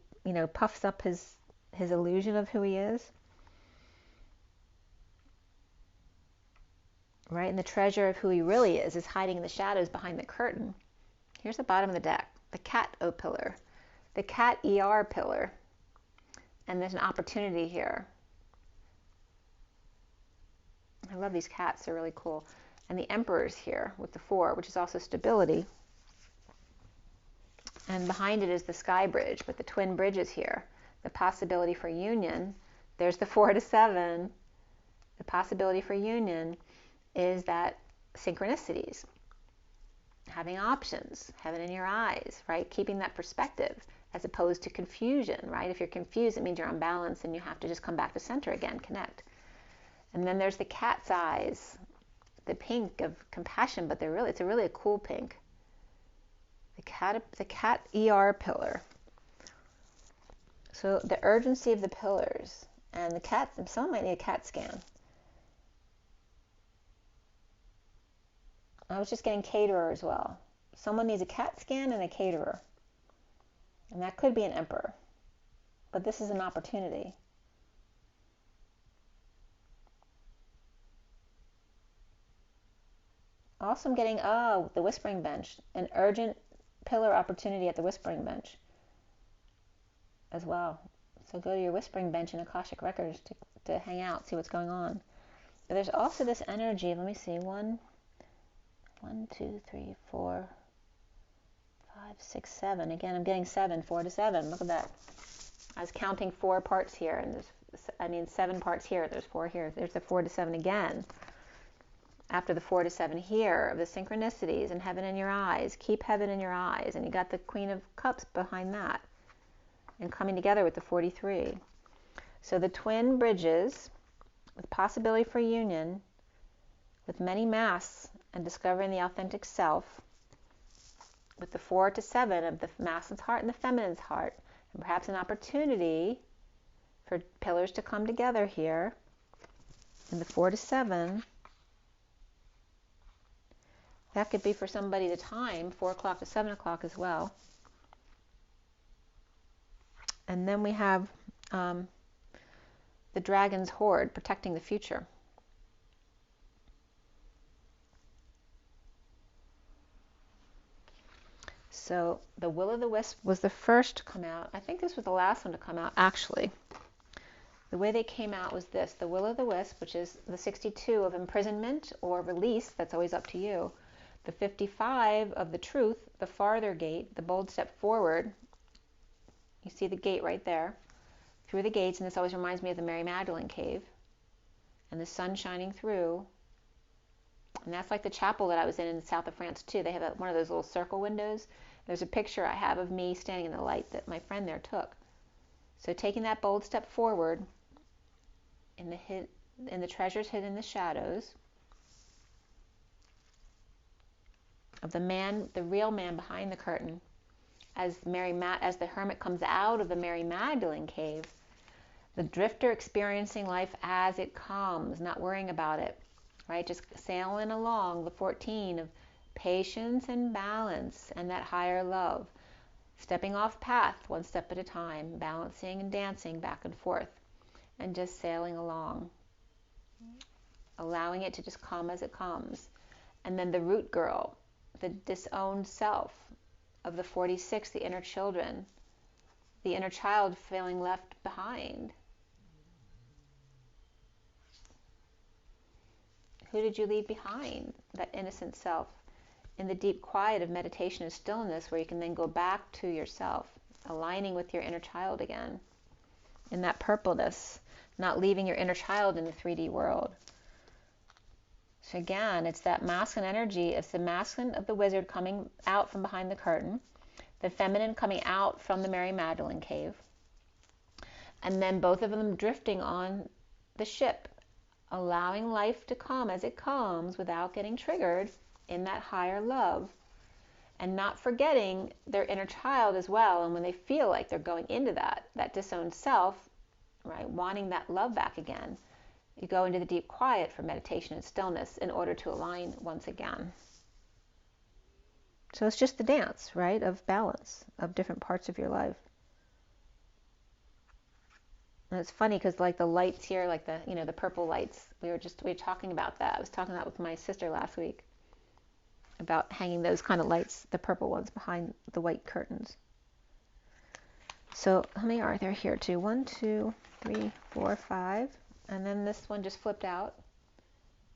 puffs up his illusion of who he is. Right? And the treasure of who he really is hiding in the shadows behind the curtain. Here's the bottom of the deck. The cat O pillar. The cat ER pillar. And there's an opportunity here. I love these cats. They're really cool. And the emperor's here with the 4, which is also stability. And behind it is the sky bridge with the twin bridges here. The possibility for union. There's the 4 to 7. The possibility for union is that synchronicities. Having options. Heaven in your eyes, right? Keeping that perspective as opposed to confusion, right? If you're confused, it means you're unbalanced and you have to just come back to center again, connect. And then there's the cat's eyes. The pink of compassion, but it's really a cool pink. The cat ER pillar. So the urgency of the pillars and the cat. Someone might need a CAT scan. I was just getting caterer as well. Someone needs a CAT scan and a caterer, and that could be an emperor. But this is an opportunity. Also, I'm getting the whispering bench, an urgent pillar opportunity at the whispering bench as well. So go to your whispering bench in Akashic Records to hang out, see what's going on. But there's also this energy. Let me see. 1, 2, 3, 4, 5, 6, 7. Again, I'm getting 7, 4 to 7. Look at that. I was counting 4 parts here, and 7 parts here. There's 4 here. There's the 4 to 7 again. After the 4 to 7 here of the synchronicities and heaven in your eyes. Keep heaven in your eyes. And you got the Queen of Cups behind that. And coming together with the 43. So the twin bridges with possibility for union with many masks and discovering the authentic self with the 4 to 7 of the masculine's heart and the feminine's heart. And perhaps an opportunity for pillars to come together here in the 4 to 7. That could be for somebody the time, 4 o'clock to 7 o'clock as well. And then we have the dragon's hoard, protecting the future. So the will o' the wisp was the first to come out. I think this was the last one to come out, actually. The way they came out was this. The will o' the wisp, which is the 62 of imprisonment or release. That's always up to you. The 55 of the truth, the farther gate, the bold step forward. You see the gate right there. Through the gates, and this always reminds me of the Mary Magdalene cave. And the sun shining through. And that's like the chapel that I was in the south of France too. They have one of those little circle windows. There's a picture I have of me standing in the light that my friend there took. So taking that bold step forward in the treasures hidden in the shadows of the man, the real man behind the curtain, as the hermit comes out of the Mary Magdalene cave, the drifter experiencing life as it comes, not worrying about it, right? Just sailing along the 14 of patience and balance and that higher love. stepping off path one step at a time, balancing and dancing back and forth, and just sailing along, allowing it to just come as it comes. And then the root girl, the disowned self of the 46, the inner children, the inner child feeling left behind. Who did you leave behind? That innocent self. In the deep quiet of meditation and stillness, where you can then go back to yourself, aligning with your inner child again, in that purpleness, not leaving your inner child in the 3D world. So again, it's that masculine energy. It's the masculine of the wizard coming out from behind the curtain, the feminine coming out from the Mary Magdalene cave, and then both of them drifting on the ship, allowing life to come as it comes without getting triggered in that higher love, and not forgetting their inner child as well. And when they feel like they're going into that disowned self, right, wanting that love back again, you go into the deep quiet for meditation and stillness in order to align once again. So it's just the dance, right, of balance of different parts of your life. And it's funny because like the lights here, like the, you know, the purple lights, we were talking about that. I was talking about with my sister last week about hanging those kind of lights, the purple ones behind the white curtains. So how many are there here too? 1, 2, 3, 4, 5. And then this one just flipped out.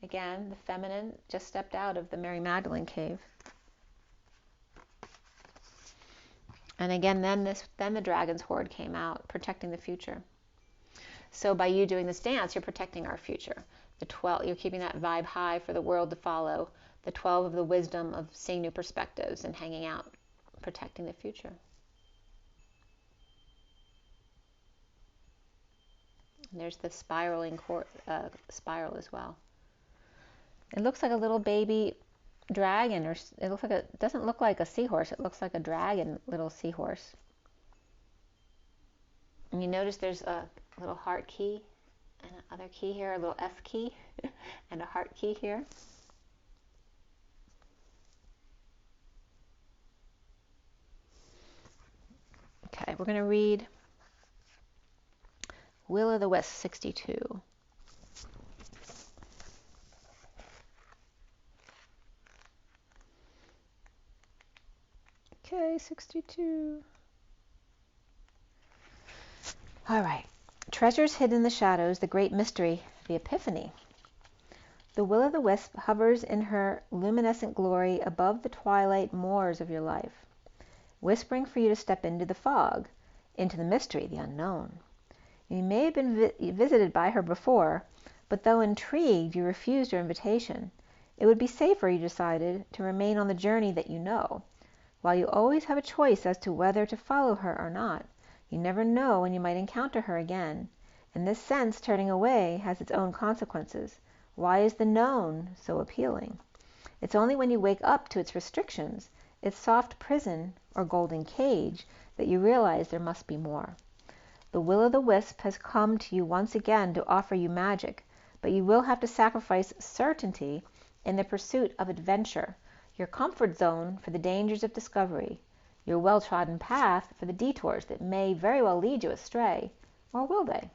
Again, the feminine just stepped out of the Mary Magdalene cave. And again, then the dragon's horde came out, protecting the future. So by you doing this dance, you're protecting our future. The 12, you're keeping that vibe high for the world to follow. The 12 of the wisdom of seeing new perspectives and hanging out, protecting the future. And there's the spiraling spiral as well. It looks like a little baby dragon, or it doesn't look like a seahorse. It looks like a dragon, little seahorse. And you notice there's a little heart key and another key here, a little F key and a heart key here. Okay, we're going to read Will o' the Wisp 62. Okay, 62. All right. Treasures hidden in the shadows, the great mystery, the epiphany. The will-o'-the-wisp hovers in her luminescent glory above the twilight moors of your life, whispering for you to step into the fog, into the mystery, the unknown. You may have been visited by her before, but though intrigued, you refused her invitation. It would be safer, you decided, to remain on the journey that you know. While you always have a choice as to whether to follow her or not, you never know when you might encounter her again. In this sense, turning away has its own consequences. Why is the known so appealing? It's only when you wake up to its restrictions, its soft prison or golden cage, that you realize there must be more. The will-o'-the-wisp has come to you once again to offer you magic, but you will have to sacrifice certainty in the pursuit of adventure, your comfort zone for the dangers of discovery, your well-trodden path for the detours that may very well lead you astray, or will they?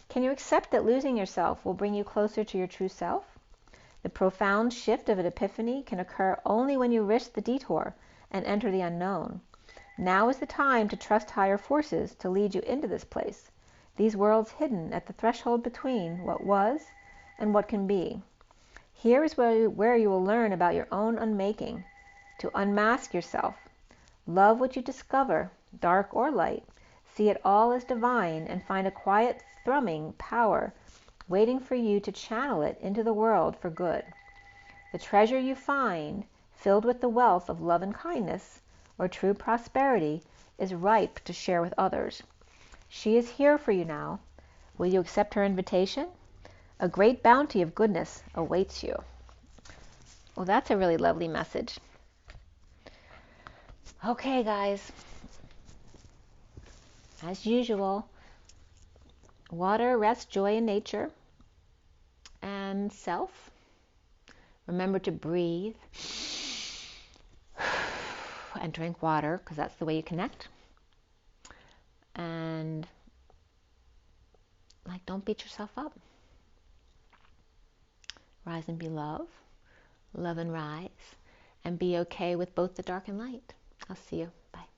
Can you accept that losing yourself will bring you closer to your true self? The profound shift of an epiphany can occur only when you risk the detour and enter the unknown. Now is the time to trust higher forces to lead you into this place, these worlds hidden at the threshold between what was and what can be. Here is where you will learn about your own unmaking, to unmask yourself. Love what you discover, dark or light. See it all as divine and find a quiet, thrumming power waiting for you to channel it into the world for good. The treasure you find, filled with the wealth of love and kindness, or true prosperity, is ripe to share with others. She is here for you now. Will you accept her invitation? A great bounty of goodness awaits you. Well, that's a really lovely message. Okay, guys. As usual, water, rest, joy in nature, and self. Remember to breathe and drink water, because that's the way you connect. And like, don't beat yourself up. Rise and be love. Love and rise. And be okay with both the dark and light. I'll see you. Bye.